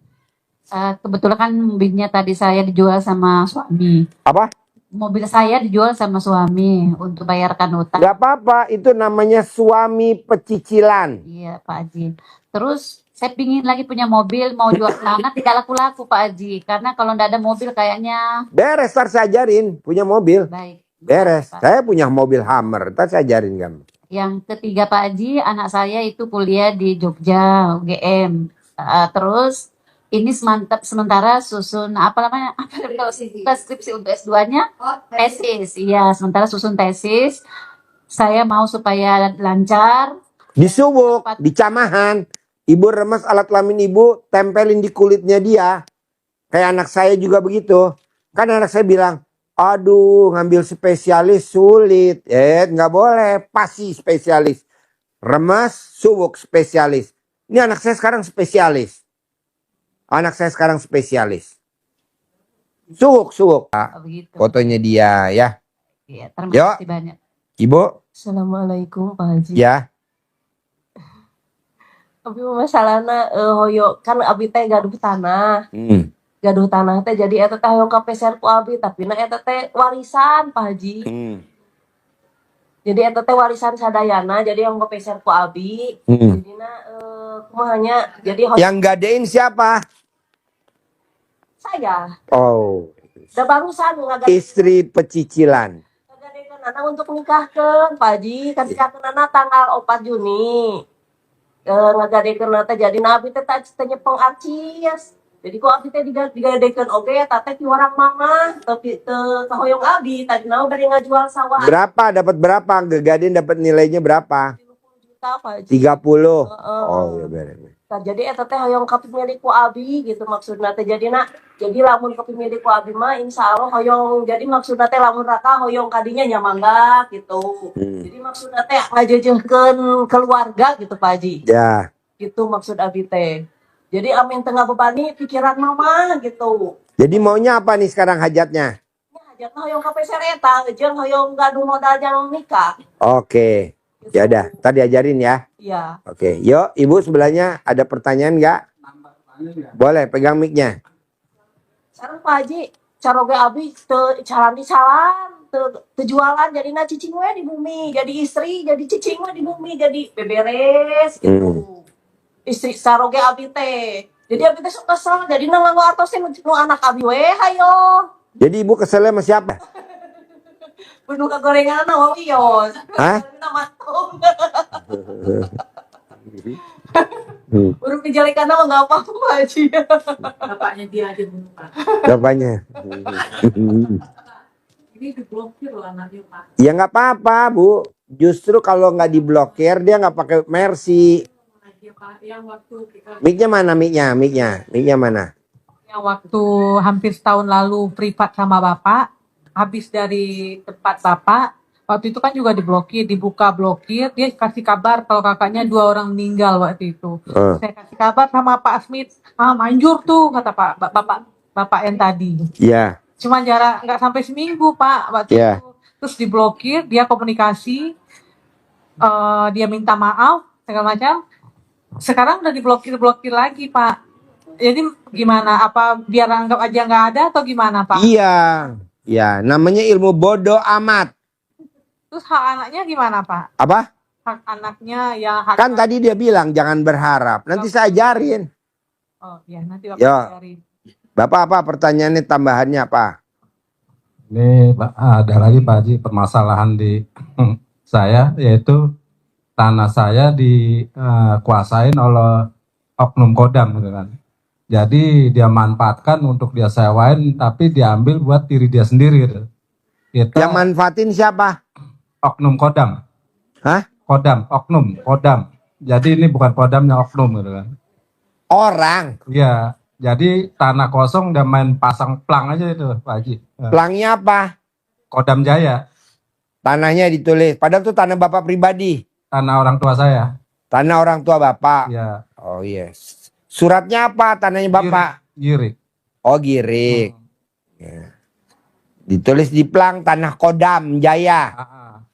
Kebetulan kan mobilnya tadi saya dijual sama suami. Apa? Mobil saya dijual sama suami untuk bayarkan utang. Gak apa-apa. Itu namanya suami pecicilan. Iya Pak Haji. Terus saya pingin lagi punya mobil, mau jual tanah tidak laku-laku Pak Haji. Karena kalau nggak ada mobil kayaknya Beres, ntar saya ajarin. Punya mobil. baik. Beres. Pak. Saya punya mobil Hummer. Ntar saya ajarin kamu. Yang ketiga Pak Haji, anak saya itu kuliah di Jogja, UGM. Terus ini sementara susun apa namanya? Kalau skripsi untuk S2-nya tesis. Iya, sementara susun tesis. Saya mau supaya lancar. Disuwuk, dicamahan. Ibu remes alat kelamin ibu, tempelin di kulitnya dia. Kayak anak saya juga begitu. Kan anak saya bilang, aduh ngambil spesialis sulit. Nggak boleh, pasti spesialis. Remes, suwuk, spesialis. Ini anak saya sekarang spesialis. Anak saya sekarang spesialis. Suwuk. Begitu. Fotonya dia ya. Iya, terima kasih banyak. Ibu. Assalamualaikum Pak Haji. Ya. Tapi masalahnya hoyo kan abi teh gaduh tanah. Gaduh tanah teh jadi eta teh hoyong kapeser ku abi tapi na eta teh warisan Pak Haji. Jadi eta teh warisan sadayana jadi yang kapeser ku abi. Jadina kumahanya jadi yang gadein siapa? Saya. Oh. Da barusan ngagadekeun Istri pecicilan. Nana untuk nikahkeun Pak Haji. Kan nikahkeunana tanggal 4 Juni. Ngagadekeun teh jadi nabi teh teh nyepeng arcis. Jadi kok abi teh digadekeun oge eta teh ti warang mama tapi teu kahoyong abi tadi naon bari ngajual sawah. Berapa dapat berapa? Gegadein dapat nilainya berapa? 30 juta Pak Haji. 30. Oh ya beres. Nah, jadi eta teh hoyong kapimilih ku abi gitu maksudna teh jadi lamun kapimilih ku abi mah insyaallah hoyong jadi maksudna teh lamun raka hoyong kadinya nyamangga gitu. Jadi maksudna teh ngajeujeungkeun keluarga gitu Pak Haji. Ya. Gitu maksud abi teh. Jadi amin tengah bebani pikiran mama gitu. Jadi maunya apa nih sekarang hajatnya? Hajatna hoyong ka peser eta jeung hoyong gaduh modal jang nikah. Oke. Ya udah, tadi ajarin ya. Iya. Oke, yuk Ibu sebelahnya ada pertanyaan nggak? Boleh pegang mic-nya. Sekarang Pak Haji, caroge abi teu calani salam, teu jualan jadina cicing we di bumi, jadi istri, jadi cicing we di bumi, jadi beberes gitu. Istri caroge abi teh. Jadi abi teh sok kesel, jadi nganggo atosin nu anak abi we hayo. Jadi Ibu keselnya sama siapa? Penuh kegorengan wong ios. Hah? Matung. Urung dijalikan mah enggak apa-apa Pak Haji. Bapaknya dia aja bunuh Pak. Bapaknya. Ini diblokir loh anaknya Pak. Ya nggak apa-apa Bu. Justru kalau nggak diblokir dia nggak pakai mercy. Yang waktu Mic-nya mana mic-nya? Mic-nya mana? yang waktu hampir setahun lalu privat sama bapak, habis dari tempat bapak, waktu itu kan juga diblokir, dibuka blokir, dia kasih kabar kalau kakaknya 2 orang meninggal waktu itu. Saya kasih kabar sama Pak Asmit, manjur tuh kata bapak yang tadi. Iya. Cuman jarak nggak sampai seminggu Pak waktu Iya. itu. Terus diblokir, dia komunikasi, dia minta maaf segala macam. Sekarang udah diblokir lagi Pak. Jadi gimana? Apa biar anggap aja nggak ada atau gimana Pak? Iya. Ya, namanya ilmu bodoh amat. Terus hak anaknya gimana Pak? Apa? Hak anaknya ya hak. Kan tadi dia bilang jangan berharap. Nanti saya ajarin. Oh ya nanti Bapak Yo. ajarin. Bapak apa pertanyaannya tambahannya apa? Ini ada lagi Pak Haji permasalahan di saya, yaitu tanah saya dikuasain oleh oknum kodam gitu kan. Jadi dia manfaatkan untuk dia sewain, tapi diambil buat diri dia sendiri gitu. Yang manfaatin siapa? Oknum kodam. Hah? Kodam. Jadi ini bukan kodamnya oknum gitu kan. Orang. Iya. Jadi tanah kosong dia main pasang plang aja itu Pak Haji. Pelangnya apa? Kodam Jaya. Tanahnya ditulis. Padahal itu tanah Bapak pribadi. Tanah orang tua saya. Tanah orang tua Bapak. Iya. Oh yes. Suratnya apa tanahnya Bapak? Girik. Oh Girik. Ya. Ditulis di plang tanah Kodam Jaya.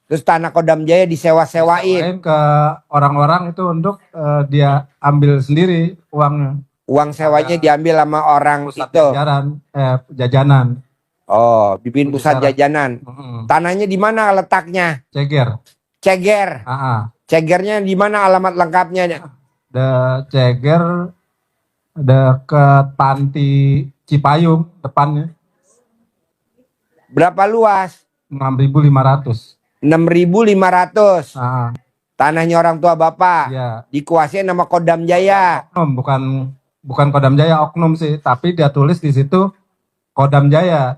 Terus tanah Kodam Jaya disewa-sewain. Sewain ke orang-orang itu untuk dia ambil sendiri uangnya. Uang sewanya diambil sama orang Pusat itu. jajanan. Oh, bikin pusat jajanan. Tanahnya di mana letaknya? Ceger. Ceger. Cegernya di mana alamat lengkapnya? Ceger dekat Panti Cipayung depannya. Berapa luas? 6.500. 6.500. Tanahnya orang tua Bapak. Iya. Dikuasain sama Kodam Jaya. Oknum, bukan Kodam Jaya, oknum sih, tapi dia tulis di situ Kodam Jaya.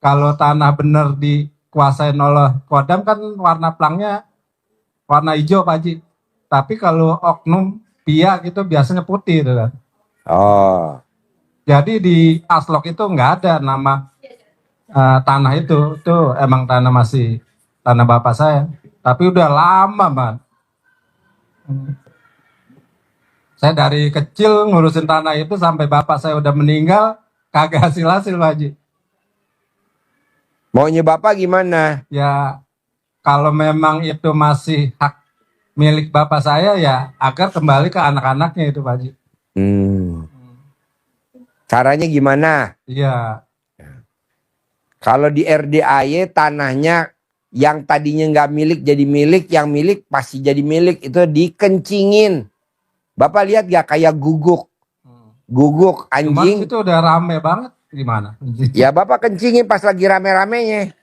Kalau tanah bener dikuasain oleh Kodam kan warna plangnya warna hijau Pak Haji. Tapi kalau oknum pia gitu biasanya putih gitu kan. Oh. Jadi di Aslok itu nggak ada nama tanah itu emang masih tanah bapak saya. Tapi udah lama man. Saya dari kecil ngurusin tanah itu sampai bapak saya udah meninggal kagak hasil Pak Haji. Maunya Bapak gimana? Ya kalau memang itu masih hak milik bapak saya ya agar kembali ke anak-anaknya itu Pak Haji. Caranya gimana? Iya. Kalau di RDAY tanahnya yang tadinya nggak milik jadi milik, yang milik pasti jadi milik, itu dikencingin. Bapak lihat gak kayak guguk anjing? Cuman itu udah rame banget gimana? Ya Bapak kencingin pas lagi rame-ramenya.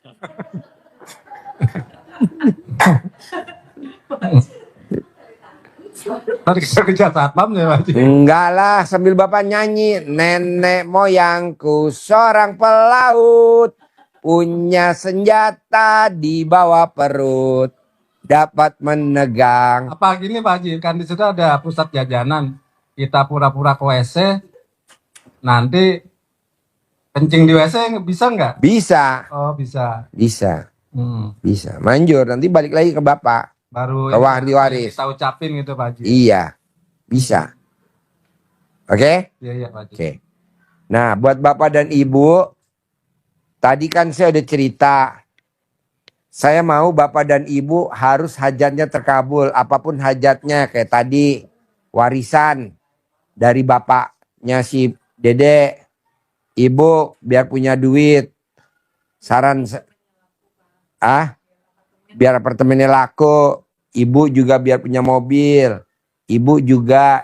Tadi kerja satpam ya Pak Haji? Enggak lah, sambil Bapak nyanyi. Nenek moyangku seorang pelaut, punya senjata di bawah perut, dapat menegang. Apa gini Pak Haji, kan di situ ada pusat jajanan. kita pura-pura ke WC, nanti kencing di WC bisa nggak? Bisa, Oh bisa. bisa, Hmm. bisa. Manjur, nanti balik lagi ke Bapak. Baru Ke ahli waris. kita ucapin gitu Pak Haji. Iya, bisa. Oke? Iya iya Pak Haji. Oke. Nah, buat Bapak dan Ibu, tadi kan saya udah cerita. Saya mau Bapak dan Ibu harus hajatnya terkabul. Apapun hajatnya, kayak tadi warisan dari bapaknya si Dede. Ibu biar punya duit. Saran biar apartemennya laku. Ibu juga biar punya mobil. Ibu juga.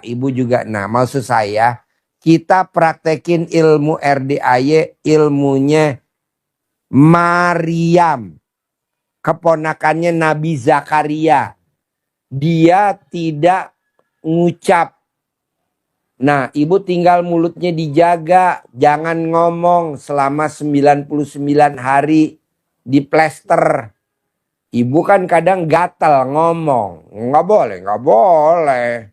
Nah, maksud saya kita praktekin ilmu RDAY, ilmunya Maryam, keponakannya Nabi Zakaria. Dia tidak ngucap. Nah, ibu tinggal mulutnya dijaga, jangan ngomong selama 99 hari di plester. Ibu kan kadang gatal ngomong, nggak boleh.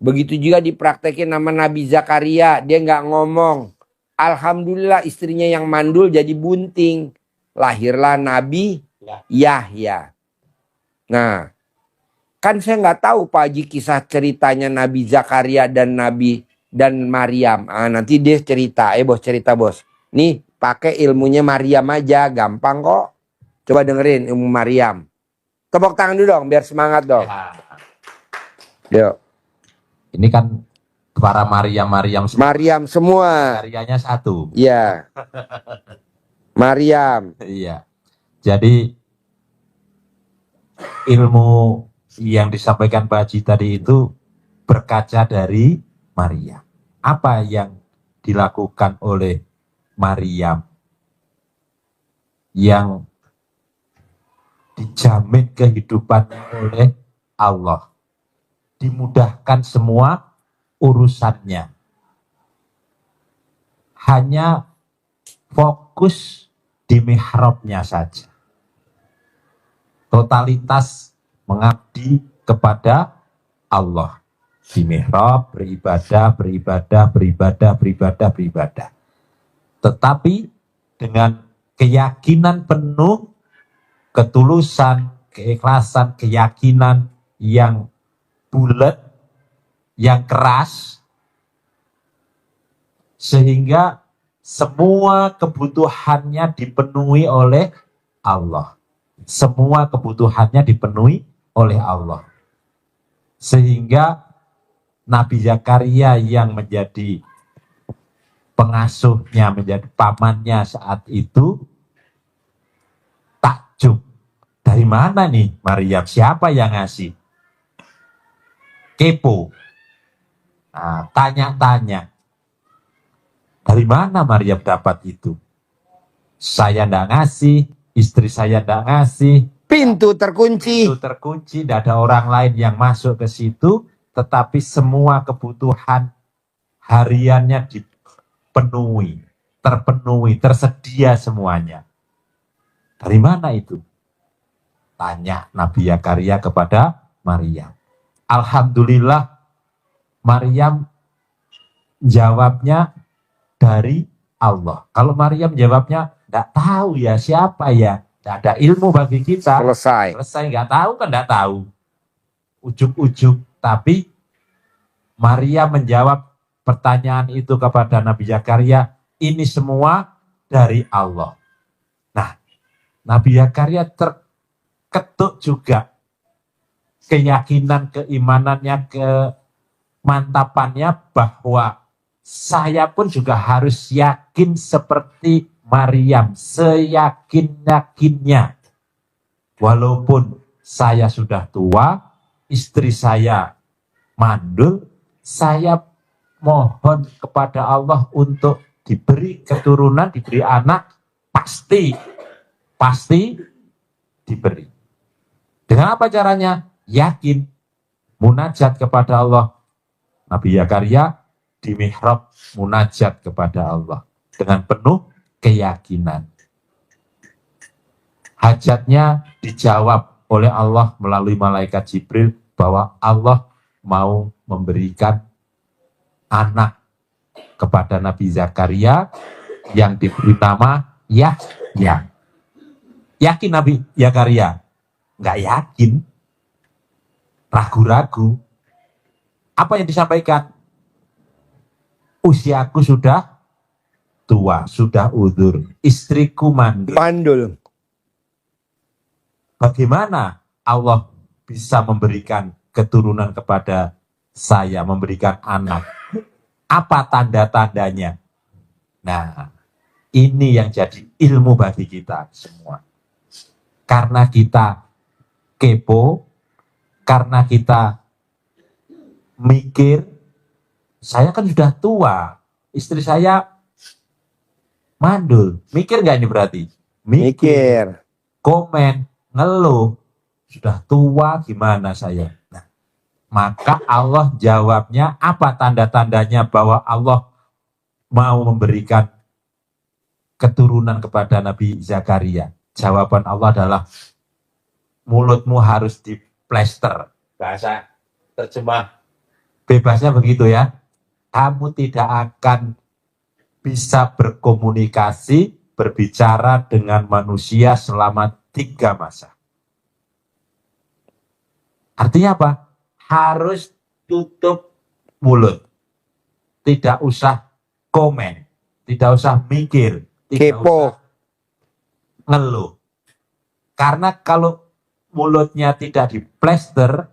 Begitu juga dipraktekin nama Nabi Zakaria, dia nggak ngomong. Alhamdulillah istrinya yang mandul jadi bunting. Lahirlah Nabi Yahya. Nah, kan saya nggak tahu Pak Haji kisah ceritanya Nabi Zakaria dan Maryam. Nanti dia cerita. Bos cerita bos. Nih pakai ilmunya Maryam aja, gampang kok. Coba dengerin ilmu Maryam. Tepuk tangan dulu dong, biar semangat dong. Yuk. Ini kan para Maryam semua. karyanya satu. Iya. Maryam. Iya. Jadi ilmu yang disampaikan Pak Haji tadi itu berkaca dari Maryam. Apa yang dilakukan oleh Maryam yang dijamin kehidupannya oleh Allah. Dimudahkan semua urusannya. Hanya fokus di mihrabnya saja. Totalitas mengabdi kepada Allah. Di mihrab beribadah. Tetapi dengan keyakinan penuh, ketulusan, keikhlasan, keyakinan yang bulat, yang keras, sehingga semua kebutuhannya dipenuhi oleh Allah. Semua kebutuhannya dipenuhi oleh Allah. Sehingga Nabi Zakaria yang menjadi pengasuhnya, menjadi pamannya saat itu, takjub. Dari mana nih Maryam? Siapa yang ngasih? Kepo. Nah, tanya-tanya. Dari mana Maryam dapat itu? Saya ndak ngasih, istri saya ndak ngasih. Pintu terkunci. Tidak ada orang lain yang masuk ke situ, tetapi semua kebutuhan hariannya dipenuhi, terpenuhi, tersedia semuanya. Dari mana itu? Tanya Nabi Zakaria kepada Maryam. Alhamdulillah Maryam jawabnya dari Allah. Kalau Maryam jawabnya tidak tahu ya siapa ya, tidak ada ilmu bagi kita. Selesai, nggak tahu kan nggak tahu. Ujuk-ujuk, tapi Maryam menjawab pertanyaan itu kepada Nabi Zakaria, ini semua dari Allah. Nah, Nabi Zakaria terketuk juga keyakinan, keimanannya, kemantapannya bahwa saya pun juga harus yakin seperti Maryam, seyakin-yakinnya. Walaupun saya sudah tua, istri saya mandul, saya mohon kepada Allah untuk diberi keturunan, diberi anak, pasti diberi. Dengan apa caranya? Yakin, munajat kepada Allah. Nabi Zakaria di mihrab munajat kepada Allah dengan penuh keyakinan. Hajatnya dijawab oleh Allah melalui malaikat Jibril bahwa Allah mau memberikan anak kepada Nabi Zakaria yang diberi nama Yahya. Yakin Nabi Zakaria? Nggak yakin. Ragu-ragu. Apa yang disampaikan? Usiaku sudah tua, sudah udzur. Istriku mandul. Mandul. Bagaimana Allah bisa memberikan keturunan kepada saya, memberikan anak? Apa tanda-tandanya? Nah, ini yang jadi ilmu bagi kita semua. Karena kita kepo, karena kita mikir, saya kan sudah tua, istri saya mandul. Mikir nggak ini berarti? Mikir. Komen, ngeluh, sudah tua gimana saya? Nah, maka Allah jawabnya apa tanda-tandanya bahwa Allah mau memberikan keturunan kepada Nabi Zakaria? Jawaban Allah adalah mulutmu harus diplester. Bahasa terjemah bebasnya begitu ya. Kamu tidak akan bisa berkomunikasi, berbicara dengan manusia selama 3 masa. Artinya apa? Harus tutup mulut. Tidak usah komen, tidak usah mikir, tidak Kepo. usah ngeluh. Karena kalau mulutnya tidak diplester,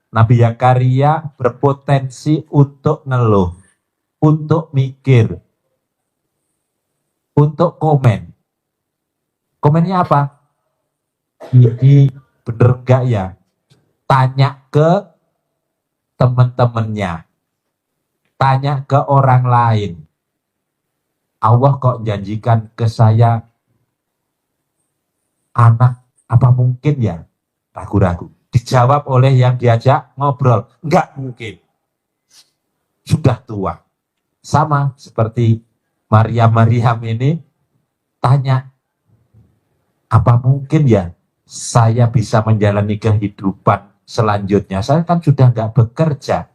Nabi Zakaria berpotensi untuk ngeluh, untuk mikir, untuk komen. Komennya apa? Ini bener enggak ya? Tanya ke teman-temannya. Tanya ke orang lain. Allah kok janjikan ke saya anak, apa mungkin ya? Ragu-ragu. Dijawab oleh yang diajak ngobrol. Enggak mungkin. Sudah tua. Sama seperti Maryam ini tanya, apa mungkin ya saya bisa menjalani kehidupan selanjutnya? Saya kan sudah nggak bekerja.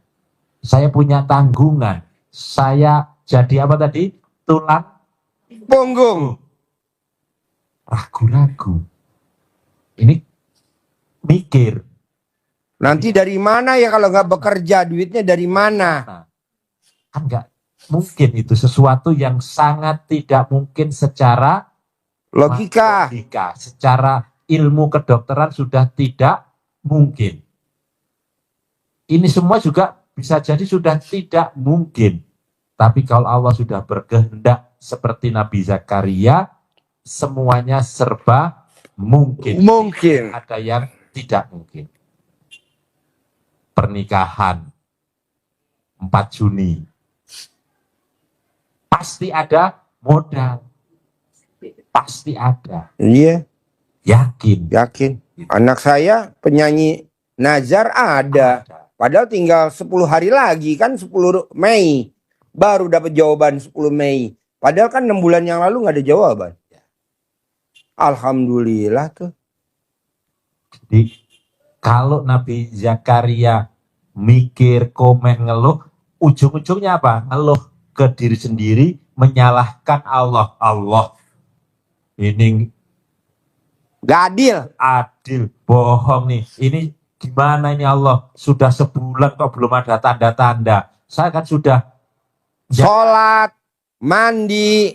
Saya punya tanggungan. Saya jadi apa tadi? Tulang Punggung. Ragu-ragu. Ini mikir. Nanti dari mana ya kalau nggak bekerja? Duitnya dari mana? Nah, kan nggak mungkin, itu sesuatu yang sangat tidak mungkin secara Logika. secara ilmu kedokteran sudah tidak mungkin. Ini semua juga bisa jadi sudah tidak mungkin. Tapi kalau Allah sudah berkehendak seperti Nabi Zakaria, semuanya serba mungkin. Mungkin. Ada yang tidak mungkin. Pernikahan 4 Juni. Pasti ada modal. Pasti ada. Iya, Yakin. yakin. Anak saya penyanyi Nazar ada. Padahal tinggal 10 hari lagi kan 10 Mei. Baru dapat jawaban 10 Mei. Padahal kan 6 bulan yang lalu nggak ada jawaban. Alhamdulillah tuh. Jadi kalau Nabi Zakaria mikir, komen, ngeluh, ujung-ujungnya apa? Ngeluh ke diri sendiri, menyalahkan Allah. Allah ini Gak adil. adil, bohong nih. Ini gimana ini Allah? Sudah sebulan kok belum ada tanda-tanda. Saya kan sudah Sholat, mandi,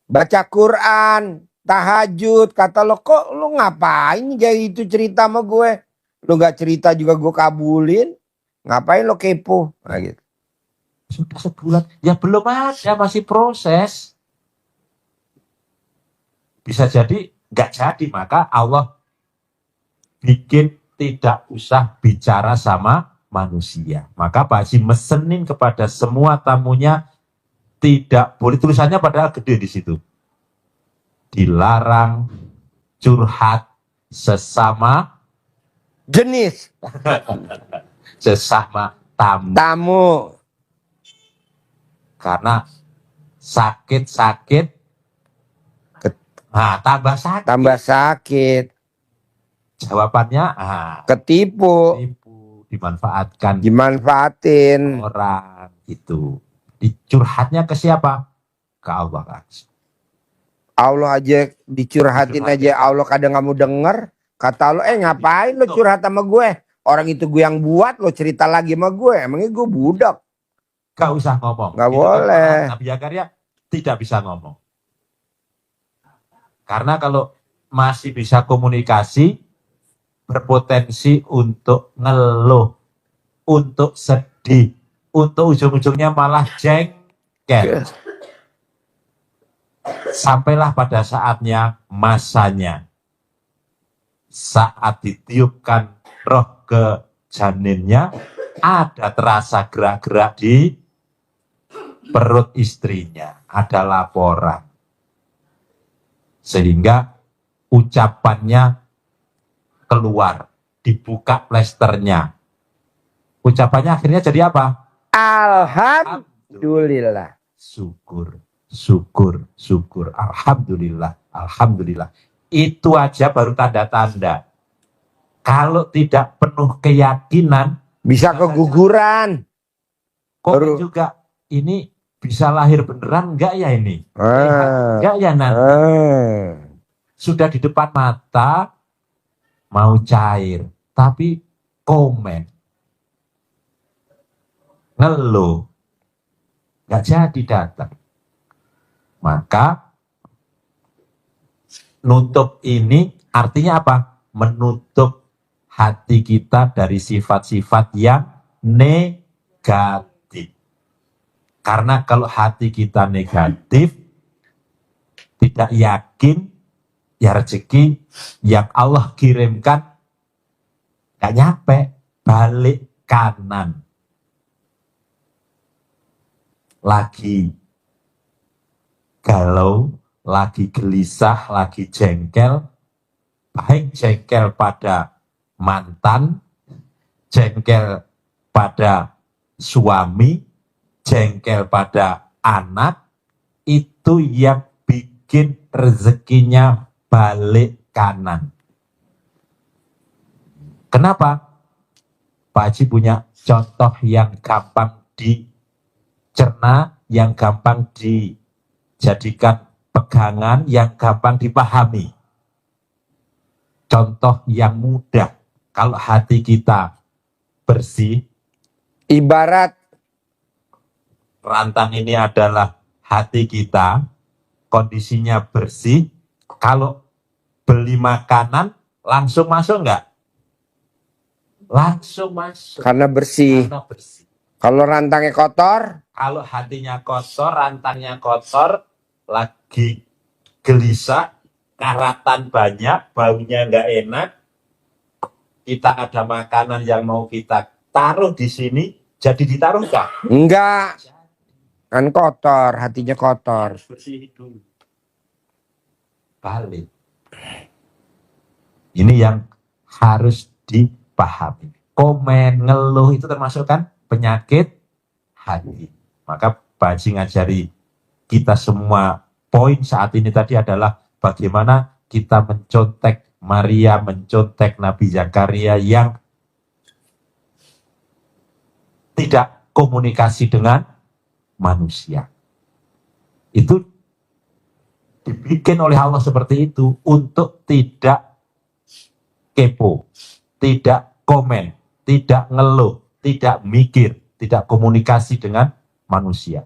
baca Quran, tahajud. Kata lo, kok lu ngapain kayak gitu cerita sama gue? Lu gak cerita juga gue kabulin. Ngapain lo kepo? Nah, gitu. sudah sebulan. Ya belum ada, masih proses. Bisa jadi nggak jadi, maka Allah bikin tidak usah bicara sama manusia. Maka Pak Haji mesenin kepada semua tamunya, tidak boleh, tulisannya padahal gede di situ. Dilarang curhat sesama Jenis sesama tamu. tamu. Karena sakit-sakit, nah tambah sakit. Tambah sakit. Jawabannya, Ketipu. tipu, dimanfaatkan Dimanfaatin. orang. itu. Dicurhatnya ke siapa? Ke Allah langsung. Allah aja dicurhatin aja, Allah kadang nggak mau denger. Kata Allah, ngapain lo curhat sama gue? Orang itu gue yang buat, lo cerita lagi sama gue. Emangnya gue budak? Gak usah ngomong. Gak Itu boleh. kan Nabi Zakaria tidak bisa ngomong. Karena kalau masih bisa komunikasi, berpotensi untuk ngeluh, untuk sedih, untuk ujung-ujungnya malah jengkel. Sampailah pada saatnya, masanya. Saat ditiupkan roh ke janinnya, ada terasa gerak-gerak di perut istrinya, ada laporan. Sehingga ucapannya keluar, dibuka plesternya. Ucapannya akhirnya jadi apa? Alhamdulillah. Syukur, syukur, syukur. Alhamdulillah, alhamdulillah. Itu aja baru tanda-tanda. Kalau tidak penuh keyakinan, Bisa keguguran. kok Baru- juga ini bisa lahir beneran enggak ya ini? Ah. Enggak ya nanti. Sudah di depan mata, mau cair, tapi komen, ngeluh, nggak jadi datang. Maka nutup ini artinya apa? Menutup hati kita dari sifat-sifat yang negatif. Karena kalau hati kita negatif, tidak yakin, ya rezeki yang Allah kirimkan nggak nyampe, balik kanan. Lagi galau, lagi gelisah, lagi jengkel, baik jengkel pada mantan, jengkel pada suami, jengkel pada anak, itu yang bikin rezekinya balik kanan. Kenapa? Pak Haji punya contoh yang gampang dicerna, yang gampang dijadikan pegangan, yang gampang dipahami. Contoh yang mudah, kalau hati kita bersih, Ibarat rantang ini adalah hati kita, kondisinya bersih, kalau beli makanan langsung masuk enggak? Langsung masuk. karena bersih. Karena bersih. Kalau rantangnya kotor, Kalau hatinya kotor, rantangnya kotor, lagi gelisah, karatan banyak, baunya enggak enak, kita ada makanan yang mau kita taruh di sini, jadi ditaruh enggak? enggak. Kan kotor, hatinya kotor. Harus bersih dulu. Balik. Ini yang harus dipahami. Komen, ngeluh itu termasuk kan penyakit hati. Maka Pak Haji ngajari kita semua, poin saat ini tadi adalah bagaimana kita mencontek Maria, mencontek Nabi Zakaria yang tidak komunikasi dengan manusia. Itu dibikin oleh Allah seperti itu untuk tidak kepo, tidak komen, tidak ngeluh, tidak mikir, tidak komunikasi dengan manusia.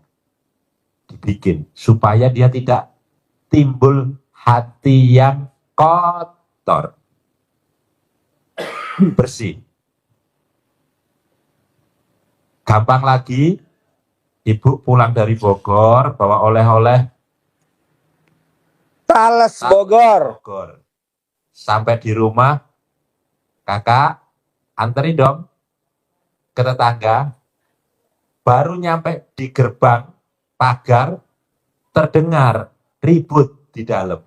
Dibikin supaya dia tidak timbul hati yang kotor. Bersih. Gampang lagi, ibu pulang dari Bogor, bawa oleh-oleh Tales Bogor. Bogor. Sampai di rumah, kakak anterin dong ke tetangga. Baru nyampe di gerbang pagar, terdengar ribut di dalam.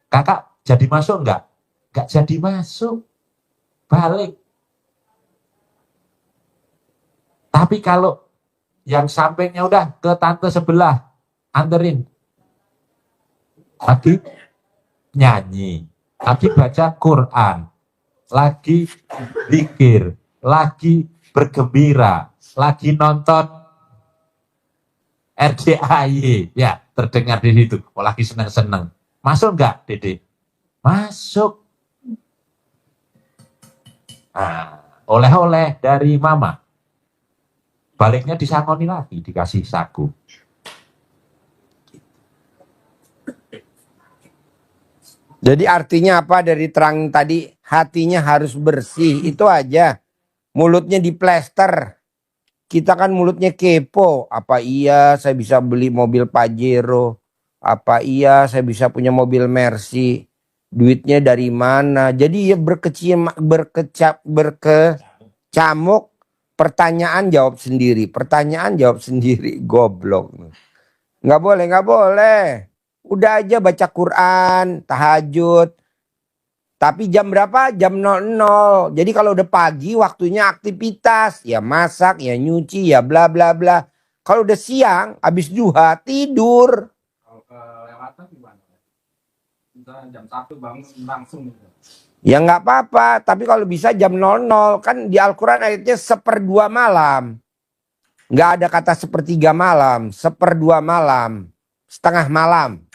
Kakak jadi masuk enggak? Enggak jadi masuk. Balik. Tapi kalau yang sampingnya udah ke tante sebelah, anterin. Lagi nyanyi, lagi baca Quran, lagi zikir, lagi bergembira, lagi nonton RDAY. Ya, terdengar di situ. Oh, lagi seneng-seneng. Masuk nggak, Dede? Masuk. Nah, oleh-oleh dari mama. Baliknya disangoni lagi, dikasih saku. Jadi artinya apa dari terang tadi? Hatinya harus bersih, itu aja. Mulutnya diplester. Kita kan mulutnya kepo. Apa iya saya bisa beli mobil Pajero? Apa iya saya bisa punya mobil Mercy? Duitnya dari mana? Jadi ya berkecamuk. Pertanyaan jawab sendiri. Pertanyaan jawab sendiri. Goblok. Nggak boleh, nggak boleh. Udah aja baca Quran, tahajud. Tapi jam berapa? Jam 00. Jadi kalau udah pagi waktunya aktivitas. Ya masak, ya nyuci, ya bla bla bla. Kalau udah siang, habis duha, tidur. Kalau kelewatan gimana? Misalnya jam 1 bangun langsung. Ya nggak apa-apa. Tapi kalau bisa jam 00. Kan di Al-Quran ayatnya 1/2 malam. Nggak ada kata 1/3 malam. 1/2 malam. Setengah malam.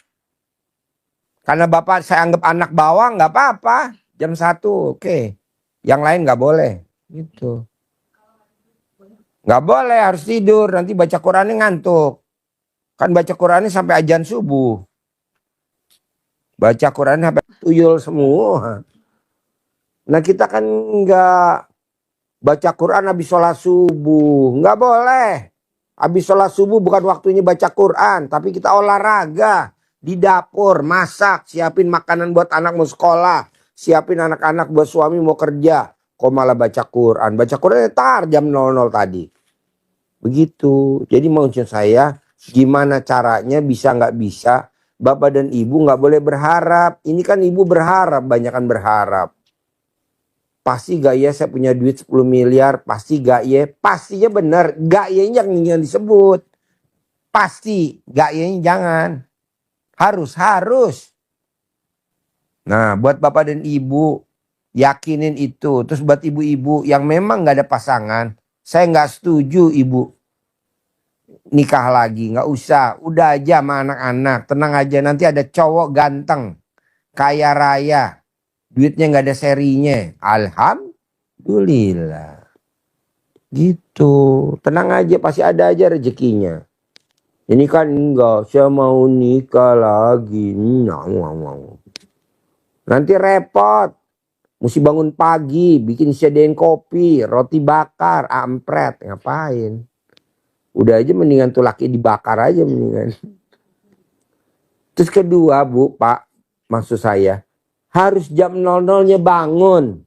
Karena Bapak saya anggap anak bawang nggak apa-apa. Jam 1 oke. Yang lain nggak boleh. Gitu. Nggak boleh harus tidur. Nanti baca Qurannya ngantuk. Kan baca Qurannya sampai azan subuh. Baca Qurannya sampai tuyul semua. Nah kita kan nggak baca Quran habis sholat subuh. Nggak boleh. Habis sholat subuh bukan waktunya baca Quran. Tapi kita olahraga. Di dapur, masak, siapin makanan buat anak mau sekolah, siapin anak-anak buat suami mau kerja. Kok malah baca Quran? Baca Quran tar jam 00 tadi. Begitu. Jadi maksud saya, gimana caranya bisa nggak bisa? Bapak dan ibu nggak boleh berharap. Ini kan ibu berharap, banyakan berharap. Pasti gak ya saya punya duit 10 miliar, pasti gak ya? Pastinya benar, gak ya yang disebut. Pasti, gak ya jangan. Harus. Nah, buat bapak dan ibu, yakinin itu. Terus buat ibu-ibu yang memang nggak ada pasangan, saya nggak setuju ibu nikah lagi. Nggak usah, udah aja sama anak-anak. Tenang aja, nanti ada cowok ganteng, kaya raya, duitnya nggak ada serinya. Alhamdulillah. Gitu, tenang aja, pasti ada aja rezekinya. Ini kan enggak, saya mau nikah lagi. Nanti repot. Mesti bangun pagi, bikin sediain kopi, roti bakar, ampret. Ngapain? Udah aja mendingan tuh laki dibakar aja mendingan. Terus kedua Bu, Pak, maksud saya. Harus jam 00-nya bangun.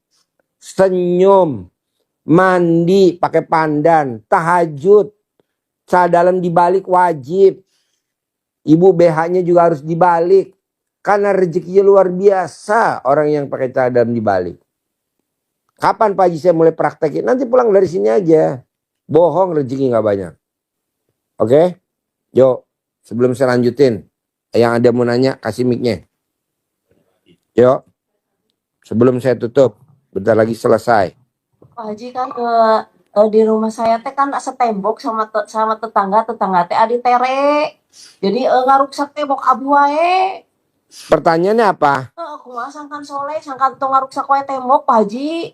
Senyum. Mandi pakai pandan. Tahajud. Dalam dibalik wajib. Ibu BH-nya juga harus dibalik. Karena rezekinya luar biasa orang yang pakai dalam dibalik. Kapan Pak Haji saya mulai praktekin? Nanti pulang dari sini aja. Bohong rezeki nggak banyak. Oke? Yuk, sebelum saya lanjutin. Yang ada mau nanya, kasih mic-nya. Yuk. Sebelum saya tutup. Bentar lagi selesai. Pak Haji kan di rumah saya teh kan setembok sama tetangga teh adi tere. Jadi ngaruksak tembok abu wae. Pertanyaannya apa? Kumaha sangkan soleh, sangkan tong ngaruksak wae tembok Pak Haji.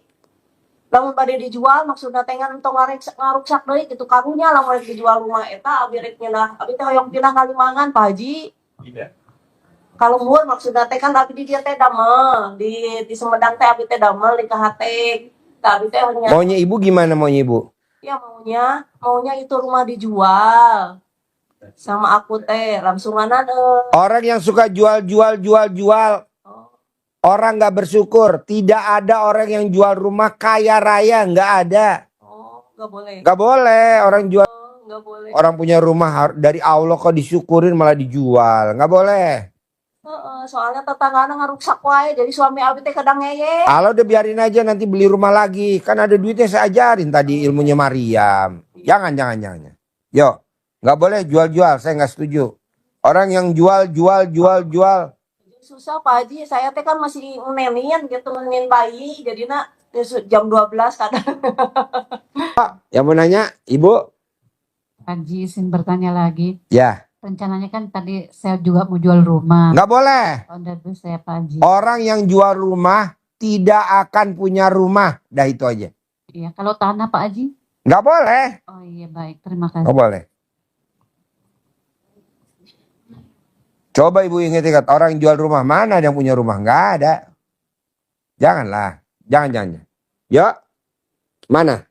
Lamun bade dijual maksudna teh ngan tong ngaruksak deui kitu karunya lamun rek dijual rumah eta abi rek pindah, abi teh hoyong pindah ka Limangan Pak Haji. Kalau luhur maksudna teh kan abi di dieu teh damel, di Sumedang teh abi teh damel di Kahateng. Abi teh Maunya ibu gimana maunya ibu? Ya maunya itu rumah dijual. Sama aku teh langsunganan Orang yang suka jual. Orang nggak bersyukur. Tidak ada orang yang jual rumah kaya raya, nggak ada. nggak boleh. Nggak boleh orang jual. Nggak boleh. Orang punya rumah dari Allah kok disyukurin malah dijual, nggak boleh. Soalnya tetanggana ngaruksak wae, jadi suami abi teh kadang ngeye. Kalau udah biarin aja nanti beli rumah lagi. Kan ada duitnya saya ajarin tadi ilmunya Maryam. Jangan. Yo, nggak boleh jual. Saya nggak setuju. Orang yang jual. Susah Pak Haji, saya teh kan masih nenin gitu, nenin bayi, jadi jam 12 kadang. Yang mau nanya, Ibu? Haji, izin bertanya lagi. Ya, Rencananya kan tadi saya juga mau jual rumah. nggak boleh. Udah tuh saya Pak Haji. Orang yang jual rumah tidak akan punya rumah. Dah itu aja. Iya, kalau tanah Pak Haji? Nggak boleh. Oh iya baik, terima kasih. Nggak boleh. Coba ibu ingat-ingat orang jual rumah, mana ada yang punya rumah? Nggak ada. Janganlah. Jangan. Yuk. Mana?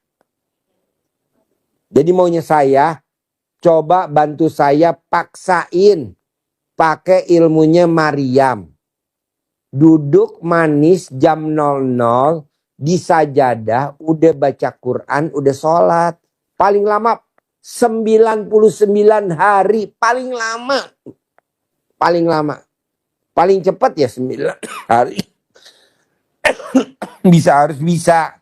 Jadi maunya saya, coba bantu saya paksain pakai ilmunya Maryam. Duduk manis jam 00 di sajadah, udah baca Quran, udah sholat. Paling lama 99 hari, paling lama. Paling lama. Paling cepat ya 9 hari. Harus bisa.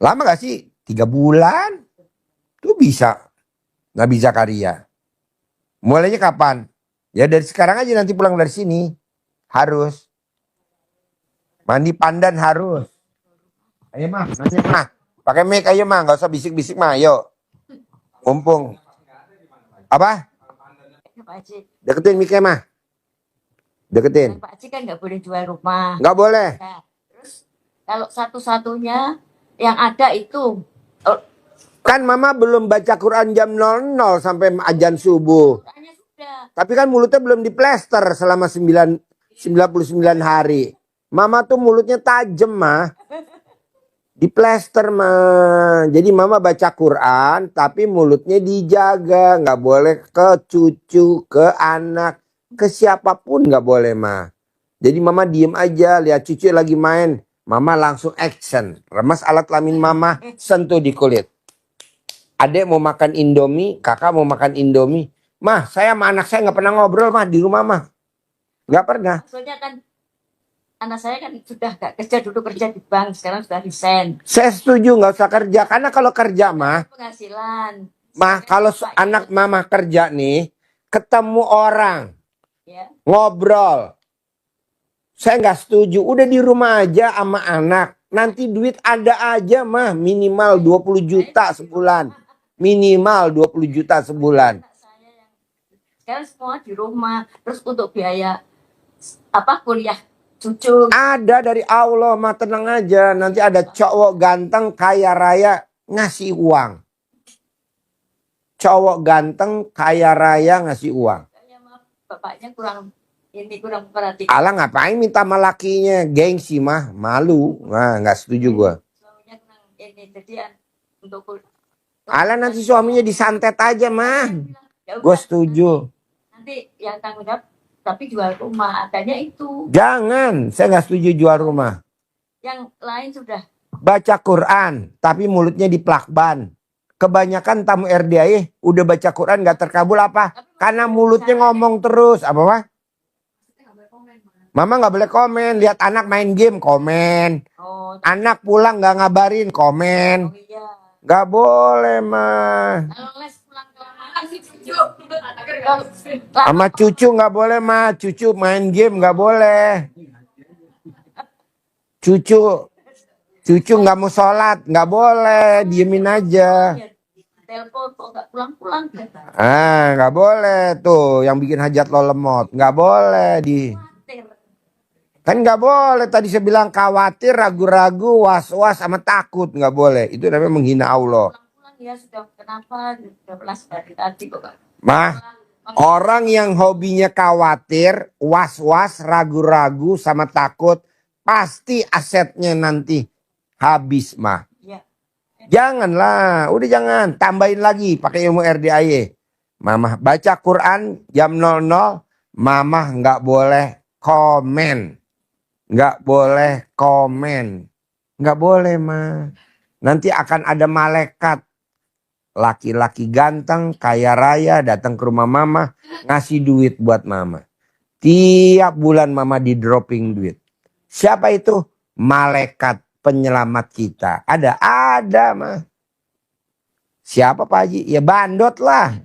Lama gak sih? 3 bulan. Tuh bisa. Nggak bisa karya. Mulainya kapan? Ya dari sekarang aja, nanti pulang dari sini. Harus. Mandi pandan harus. Ayo mah, nanya mah. Pakai mic ayo mah, nggak usah bisik-bisik mah, ayo. Mumpung. Apa? Pak Haji, Deketin mic-nya mah. Deketin. Pak Haji kan nggak boleh jual rumah. Nggak boleh. Nah, terus kalau satu-satunya yang ada itu Kan mama belum baca Quran jam 00 sampai azan subuh. Qurannya sudah. Tapi kan mulutnya belum diplester selama 99 hari. Mama tuh mulutnya tajam mah. Diplester mah. Jadi mama baca Quran tapi mulutnya dijaga. Nggak boleh ke cucu, ke anak, ke siapapun nggak boleh mah. Jadi mama diem aja, lihat cucu lagi main. Mama langsung action. Remas alat kelamin mama, sentuh di kulit. Adek mau makan Indomie, kakak mau makan Indomie. Mah, saya sama anak saya nggak pernah ngobrol mah di rumah mah. Nggak pernah. Maksudnya kan anak saya kan sudah gak kerja, dulu kerja di bank, sekarang sudah resign. Saya setuju nggak usah kerja. Karena kalau kerja mah, Penghasilan. kalau anak mama kerja nih, ketemu orang, Ya. ngobrol. Saya nggak setuju. Udah di rumah aja sama anak. Nanti duit ada aja mah. Minimal 20 juta sebulan. Minimal 20 juta sebulan. Anak saya yang sekarang semua di rumah. Terus untuk biaya kuliah cucu. Ada dari Allah mah, tenang aja. Nanti ada cowok ganteng kaya raya ngasih uang. Cowok ganteng kaya raya ngasih uang. Bapaknya kurang perhatian. Allah ngapain minta sama lakinya? Gengsi mah, malu. Nah, nggak setuju gua. Suaminya kurang jadi untuk Allah nanti suaminya disantet aja mah. Ya udah, Gue setuju. Nanti yang tanggung jawab tapi jual rumah, adanya itu. Jangan, saya nggak setuju jual rumah. Yang lain sudah. Baca Quran, tapi mulutnya diplakban. Kebanyakan tamu RDAI udah baca Quran nggak terkabul apa? Karena mulutnya ngomong terus. Apa mah? Mama nggak boleh komen. Lihat anak main game, komen. Oh, Anak pulang nggak ngabarin, komen. iya. Nggak boleh mah. Kalau les pulang kelamaan Sama cucu nggak boleh mah. Cucu main game nggak boleh. Cucu nggak mau sholat, nggak boleh, diemin aja. telepon kok nggak pulang-pulang. Nggak boleh tuh, yang bikin hajat lo lemot, nggak boleh kan nggak boleh. Tadi saya bilang khawatir, ragu-ragu, was-was, sama takut, nggak boleh. Itu namanya menghina Allah. Pulang ya sudah kenapa? Sudah belas dari tadi kok. Mah, orang yang hobinya khawatir, was-was, ragu-ragu, sama takut, pasti asetnya nanti habis mah. Ya. Janganlah, udah jangan. Tambahin lagi pakai ilmu RDAY. Mama baca Quran jam 00, mama nggak boleh komen. Nggak boleh komen. Nggak boleh mah. Nanti akan ada malaikat. Laki-laki ganteng, kaya raya datang ke rumah mama. Ngasih duit buat mama. Tiap bulan mama di dropping duit. Siapa itu? Malaikat penyelamat kita. Ada mah. Siapa Pak Haji? Ya bandot lah.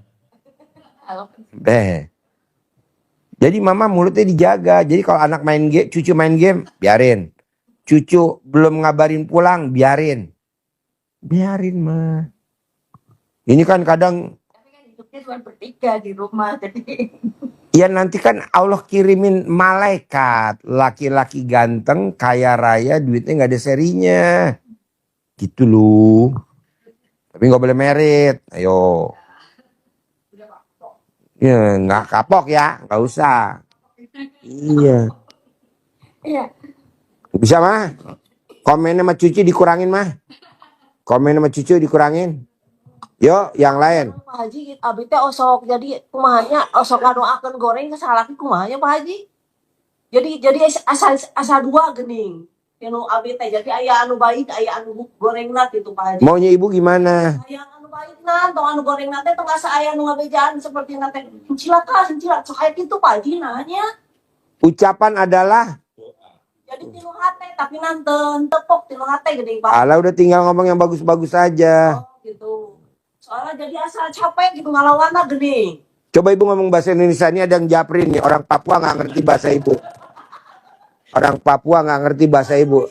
Jadi mama mulutnya dijaga. Jadi kalau anak main game, cucu main game, biarin. Cucu belum ngabarin pulang, biarin. Biarin mah. Ini kan kadang, Tapi kan hidupnya cuma bertiga di rumah, jadi ya nanti kan Allah kirimin malaikat. Laki-laki ganteng, kaya raya, duitnya nggak ada serinya. Gitu loh. Tapi nggak boleh merit. Ayo. Ya, nggak kapok ya, nggak usah. Iya. iya. Bisa mah? Komen sama cuci dikurangin mah. Komen sama cucu dikurangin. Yuk, yang lain. Pak Haji, abi teh osok jadi kumahanya osok ngadoakeun goreng kesalahan kumahanya Pak Haji. Jadi asa dua gening. Anu abi teh jadi aya anu baik, aya anu gorengna gitu Pak Haji. Maunya ibu gimana? Aya anu baikna, tong anu gorengna teh tong asa aya anu ngabejaan seperti na teh cilaka, sok aya kitu Pak Haji nanya. Ucapan adalah, Jadi tilu hate tapi nanten tepok tilu hate geuning Pak. ala udah tinggal ngomong yang bagus-bagus aja. Oh, gitu. Soalnya jadi asa capek gitu ngalawanna geuning. Coba ibu ngomong bahasa Indonesia, ini ada yang japrin nih. Orang Papua nggak ngerti bahasa ibu. Orang Papua nggak ngerti bahasa ibu.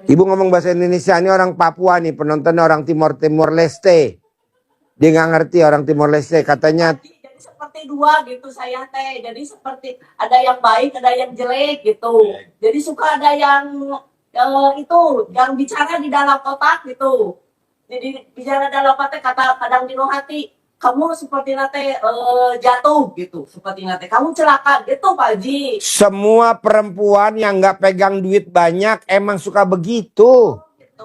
Ibu ngomong bahasa Indonesia, ini orang Papua nih, penontonnya orang Timor Leste. Dia nggak ngerti orang Timor Leste, katanya. Jadi seperti dua gitu saya teh. Jadi seperti ada yang baik, ada yang jelek gitu. Jadi suka ada yang itu yang bicara di dalam otak gitu. Jadi bicara dalam otak kata kadang di hati kamu seperti nate jatuh gitu, seperti nate kamu celaka gitu Pak Haji. Semua perempuan yang nggak pegang duit banyak emang suka begitu.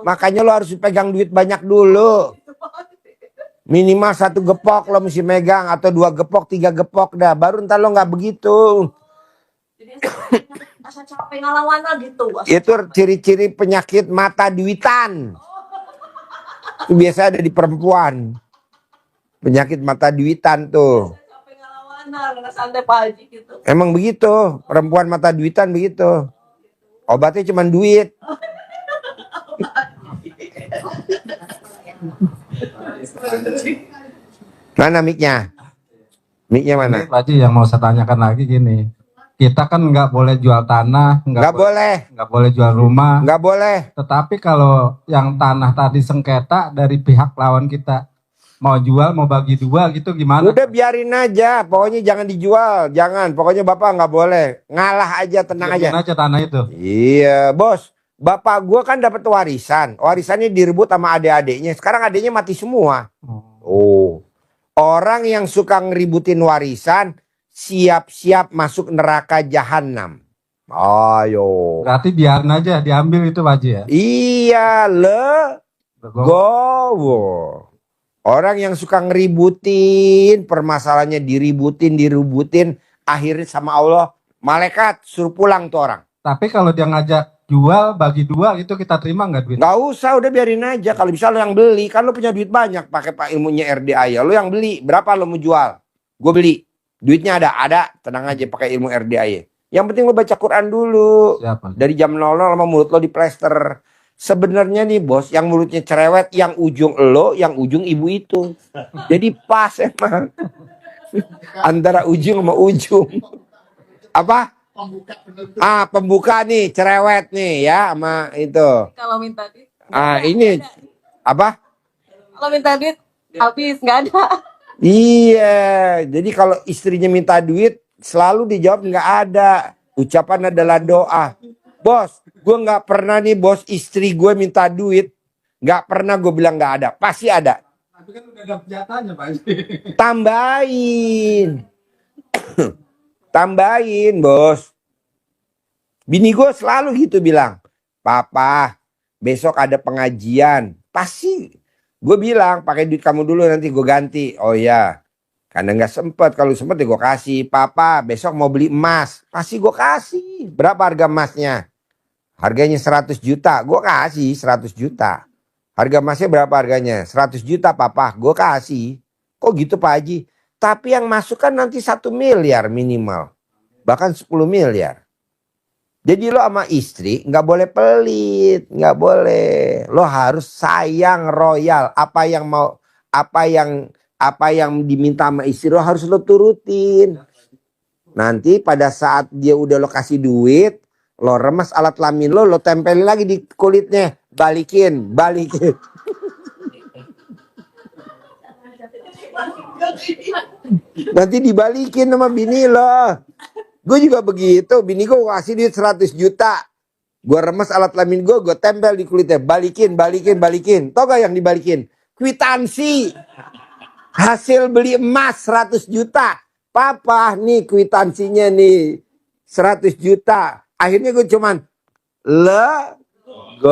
Makanya lo harus pegang duit banyak dulu. Minimal 1 gepok lo mesti megang, atau 2 gepok, 3 gepok dah. Baru ntar lo nggak begitu. Jadi asa capek ngalawana gitu. Itu ciri-ciri penyakit mata duitan. Itu biasa ada di perempuan. Penyakit mata duitan tuh. Capek ngalawana, santai Pak Haji gitu. Emang begitu. Perempuan mata duitan begitu. Obatnya cuma duit. Mana mic-nya? Mic-nya mana? Pak Haji, yang mau saya tanyakan lagi gini, kita kan nggak boleh jual tanah, Nggak boleh. nggak boleh jual rumah. Nggak boleh. Tetapi kalau yang tanah tadi sengketa dari pihak lawan kita mau jual, mau bagi dua gitu gimana? Udah biarin aja. Pokoknya jangan dijual. Jangan. Pokoknya bapak nggak boleh. Ngalah aja, tenang aja. Biarin aja tanah itu. Iya bos. Bapak gua kan dapat warisan. Warisannya direbut sama adik-adiknya. Sekarang adiknya mati semua. Oh. Orang yang suka ngeributin warisan siap-siap masuk neraka jahanam. Ayo. Berarti biarin aja diambil itu Pak Haji ya. Iya gowo. Orang yang suka ngeributin, permasalahannya diributin, akhirnya sama Allah, malaikat suruh pulang tuh orang. Tapi kalau dia ngajak jual bagi dua gitu kita terima nggak duit? Nggak usah, udah biarin aja. Kalau bisa lo yang beli, kan lo punya duit banyak pakai pak ilmunya RDA ya. Lo yang beli, berapa lo mau jual? Gue beli. Duitnya ada, tenang aja pakai ilmu RDA. Yang penting lo baca Quran dulu. Siapa? Dari jam 00 sama mulut lo diplester. Sebenarnya nih bos, yang mulutnya cerewet, yang ujung lo, yang ujung ibu itu. Jadi pas emang. Antara ujung sama ujung. Apa? Pembuka nih, cerewet nih ya sama itu. Kalau minta duit, Ini apa? kalau minta duit habis nggak ada. Iya, jadi kalau istrinya minta duit selalu dijawab nggak ada. Ucapan adalah doa. Bos, gue nggak pernah nih bos istri gue minta duit, nggak pernah gue bilang nggak ada, pasti ada. Tapi kan udah ada jatahnya Pak Haji. Tambahin, tambahin bos. Bini gue selalu gitu bilang, Papa, besok ada pengajian, pasti. Gue bilang pakai duit kamu dulu nanti gue ganti. Oh ya, karena nggak sempet. Kalau sempet ya gue kasih. Papa, besok mau beli emas, pasti gue kasih. Berapa harga emasnya? Harganya 100 juta, gue kasih 100 juta. Harga emasnya berapa harganya? 100 juta papa, gue kasih. Kok gitu Pak Haji? Tapi yang masuk kan nanti 1 miliar minimal. Bahkan 10 miliar. Jadi lo sama istri nggak boleh pelit, nggak boleh. Lo harus sayang royal. Apa yang diminta sama istri lo harus lo turutin. Nanti pada saat dia udah lo kasih duit, lo remas alat kelamin lo tempelin lagi di kulitnya, balikin. Nanti dibalikin sama bini lo. Gue juga begitu. Bini gue kasih duit 100 juta. Gue remes alat kelamin gue tempel di kulitnya. Balikin. Tau gak yang dibalikin? Kwitansi. Hasil beli emas 100 juta. Papa nih kwitansinya nih 100 juta. Akhirnya gue cuman legowo.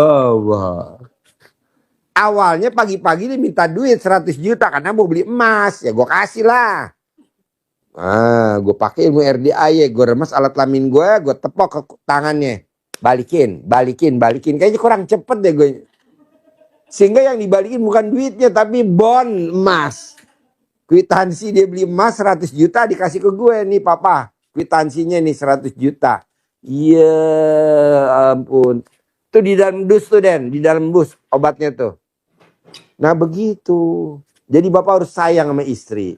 Awalnya pagi-pagi dia minta duit 100 juta karena mau beli emas. Ya gue kasih lah. Gue pakai ilmu RDA ya. Gue remes alat kelamin gue tepok ke tangannya. Balikin. Kayaknya kurang cepet deh gue. Sehingga yang dibalikin bukan duitnya tapi bon emas. Kwitansi dia beli emas 100 juta dikasih ke gue nih papa. Kwitansinya nih 100 juta. Iya ampun. Tuh di dalam dus tuh Den. Di dalam bus obatnya tuh. Nah begitu. Jadi bapak harus sayang sama istri.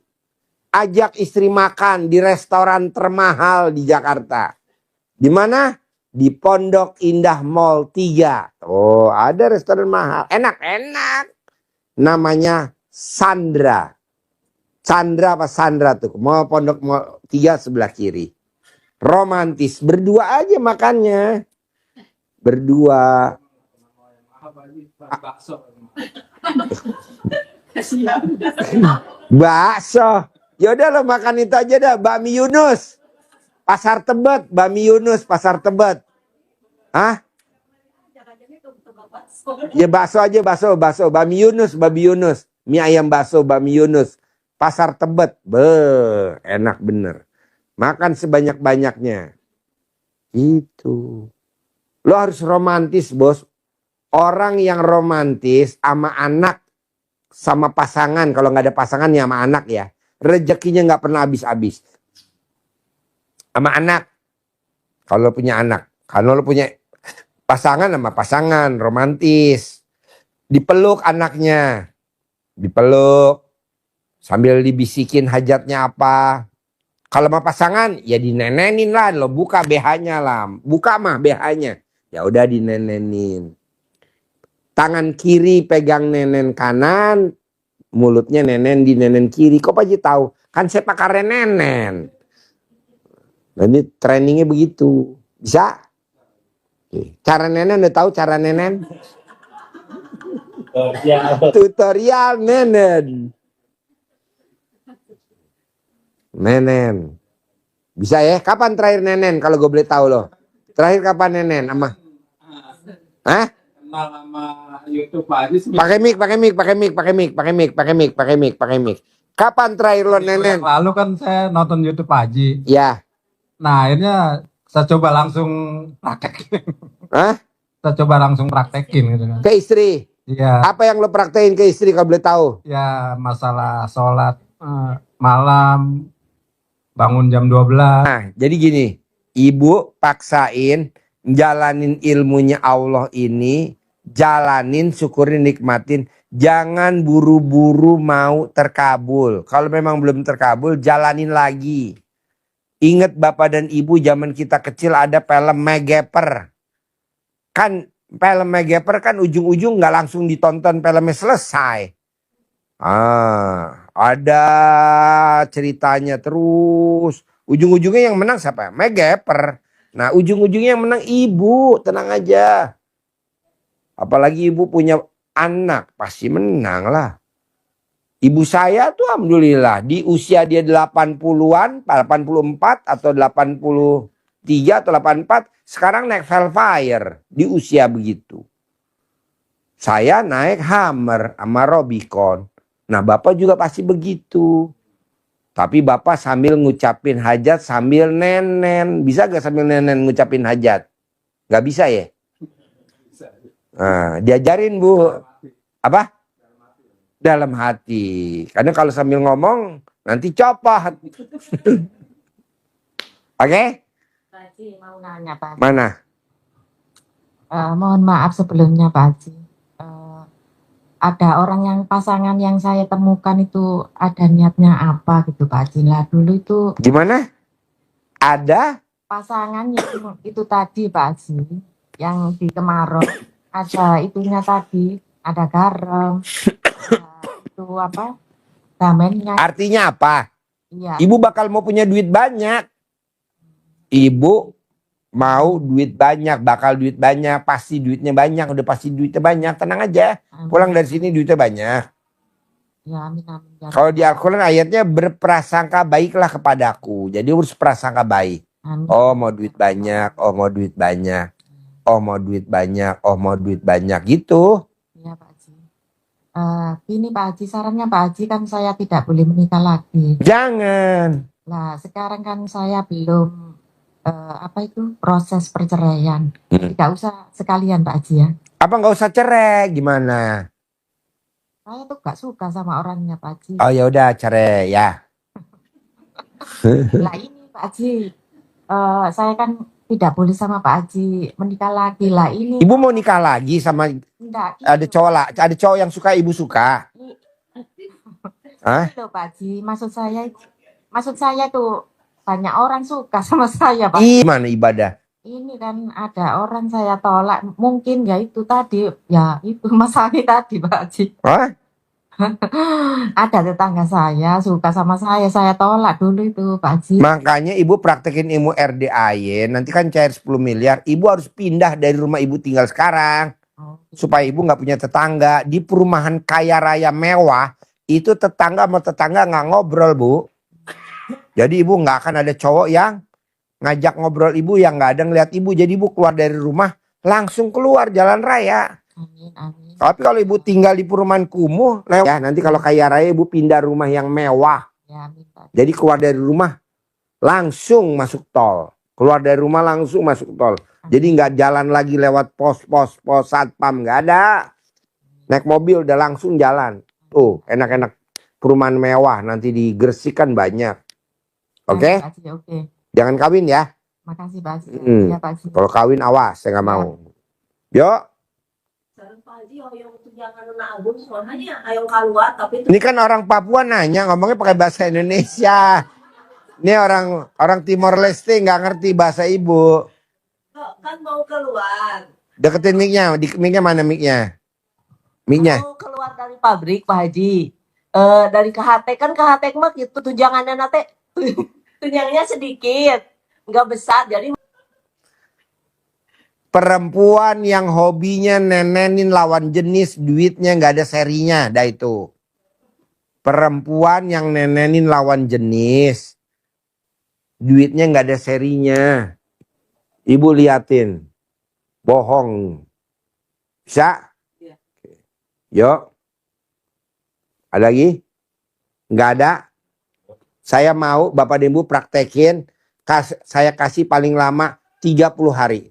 Ajak istri makan di restoran termahal di Jakarta. Di mana? Di Pondok Indah Mall 3. Oh ada restoran mahal. Enak. Namanya Sandra. Chandra apa Sandra tuh. Mau Pondok Mall 3 sebelah kiri. Romantis. Berdua aja makannya. Berdua. Bakso. Yaudah lo makan itu aja dah. Bakmi Yunus. Pasar Tebet. Bakmi Yunus. Pasar Tebet. Hah? Ya bakso aja. Bakso. Bakmi Yunus. Mie ayam bakso. Bakmi Yunus. Pasar Tebet. Enak bener. Makan sebanyak-banyaknya. Itu. Lo harus romantis bos. Orang yang romantis sama anak. Sama pasangan. Kalau nggak ada pasangan ya sama anak ya. Rezekinya nggak pernah habis-habis. Sama anak. Kalau lo punya anak. Kalau lo punya pasangan sama pasangan. Romantis. Dipeluk anaknya. Dipeluk. Sambil dibisikin hajatnya apa. Kalau sama pasangan ya dinenenin lah. Lo buka BH-nya lah. Buka mah BH-nya. Ya udah dinenenin. Tangan kiri pegang nenen kanan. Mulutnya nenen di nenen kiri. Kok Pak Haji tahu? Kan saya pakai nenen. Nah, ini trainingnya begitu. Bisa? Cara nenen udah tahu cara nenen? Tutorial nenen. Nenen. Bisa ya? Kapan terakhir nenen kalau gue boleh tahu loh? Terakhir kapan nenen? Ama? Hah? Kenal sama YouTube Pak Haji. Pakai mic. Kapan terakhir lo nenen? Lalu kan saya nonton YouTube Pak Haji. Ya. Nah akhirnya saya coba langsung praktekin. Hah? Saya coba langsung praktekin gitu kan. Ke istri? Iya. Apa yang lo praktekin ke istri kalau boleh tahu? Ya masalah sholat malam. Bangun jam 12. Nah, jadi gini, ibu paksain jalanin ilmunya Allah ini, jalanin, syukurin, nikmatin, jangan buru-buru mau terkabul. Kalau memang belum terkabul, jalanin lagi. Ingat bapak dan ibu zaman kita kecil ada film Megaper. Kan film Megaper kan ujung-ujung nggak langsung ditonton filmnya selesai. Ada ceritanya terus. Ujung-ujungnya yang menang siapa? Megaper. Nah ujung-ujungnya yang menang ibu. Tenang aja. Apalagi ibu punya anak. Pasti menang lah. Ibu saya tuh alhamdulillah. Di usia dia 80-an. 84 atau 83 atau 84. Sekarang naik Velfire. Di usia begitu. Saya naik Hummer sama Robicon. Nah bapak juga pasti begitu. Tapi bapak sambil ngucapin hajat sambil nenen. Bisa gak sambil nenen ngucapin hajat? Gak bisa ya? Nah, diajarin bu. Apa? Dalam hati. Karena kalau sambil ngomong nanti copot. Oke? Pak Haji mau nanya Pak Haji. Mana? Mohon maaf sebelumnya Pak Haji. Ada orang yang pasangan yang saya temukan itu ada niatnya apa gitu Pak Haji. Lah dulu itu Gimana? Ada? pasangan yang itu tadi Pak Haji. Yang di Kemarau. Ada itunya tadi. Ada garam. Ada itu apa? Damennya, Artinya apa? iya. Ibu bakal mau punya duit banyak. Ibu mau duit banyak, bakal duit banyak, pasti duitnya banyak, udah pasti duitnya banyak. Tenang aja, pulang dari sini duitnya banyak. Ya, amin, amin. Ya, Kalau di Al-Quran ayatnya berprasangka baiklah kepadaku. Jadi harus prasangka baik. amin. Oh mau duit banyak, oh mau duit banyak, oh mau duit banyak, oh mau duit banyak gitu. Iya, Pak Haji. Gini Pak Haji, sarannya Pak Haji kan saya tidak boleh menikah lagi. Jangan. Nah, sekarang kan saya belum proses perceraian. Tidak usah sekalian Pak Haji ya. Apa nggak usah cerai? Gimana? Saya tuh gak suka sama orangnya Pak Haji. Oh ya udah cerai ya. Lah ini Pak Haji, saya kan tidak boleh sama Pak Haji menikah lagi lah ini. Ibu mau nikah lagi sama Enggak, ada cowok lah, ada cowok yang suka ibu suka. Hah? Loh Pak Haji, maksud saya tuh banyak orang suka sama saya Pak. Gimana ibadah? Ini kan ada orang saya tolak, mungkin ya itu tadi, ya itu masalah tadi Pak Haji. Hah? Ada tetangga saya suka sama saya tolak dulu itu Pak Haji. Makanya ibu praktekin ilmu RDAY, nanti kan cair 10 miliar, ibu harus pindah dari rumah ibu tinggal sekarang. Supaya ibu nggak punya tetangga. Di perumahan kaya raya mewah, itu tetangga sama tetangga nggak ngobrol Bu. Jadi ibu nggak akan ada cowok yang ngajak ngobrol ibu yang nggak ada ngeliat ibu. Jadi ibu keluar dari rumah, langsung keluar jalan raya. Amin, amin. Tapi kalau ibu tinggal di perumahan kumuh, ya nanti kalau kaya raya ibu pindah rumah yang mewah. Ya, amin Pak. Jadi keluar dari rumah langsung masuk tol. Keluar dari rumah langsung masuk tol. Jadi nggak jalan lagi lewat pos satpam, nggak ada. Naik mobil udah langsung jalan. Tuh enak-enak perumahan mewah nanti di Gresik kan banyak. Oke? Pak Haji, oke. Jangan kawin ya. Makasih Pak Haji. Hmm. Ya Pak Haji. Kalau kawin awas, saya nggak mau. Yuk. Sareng Pak Haji hoyong tunjangan anak agung soalnya hayong keluar tapi Ini kan orang Papua nanya ngomongnya pakai bahasa Indonesia. Ini orang Timor Leste nggak ngerti bahasa ibu. kan mau keluar. Deketin mic-nya. Mic-nya mana mic-nya? Mic-nya. Mau keluar dari pabrik Pak Haji. Dari KHT kan KHT mah gitu tunjangannya nate tunjangannya sedikit, nggak besar jadi Perempuan yang hobinya nenenin lawan jenis, duitnya nggak ada serinya, dah itu. Perempuan yang nenenin lawan jenis, duitnya nggak ada serinya. Ibu liatin, bohong. Bisa? Iya. Yuk. Ada lagi? Nggak ada? Saya mau Bapak dan Ibu praktekin, saya kasih paling lama 30 hari.